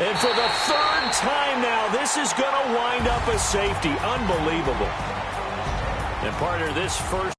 And for the third time now, this is going to wind up a safety. Unbelievable. And partner, this first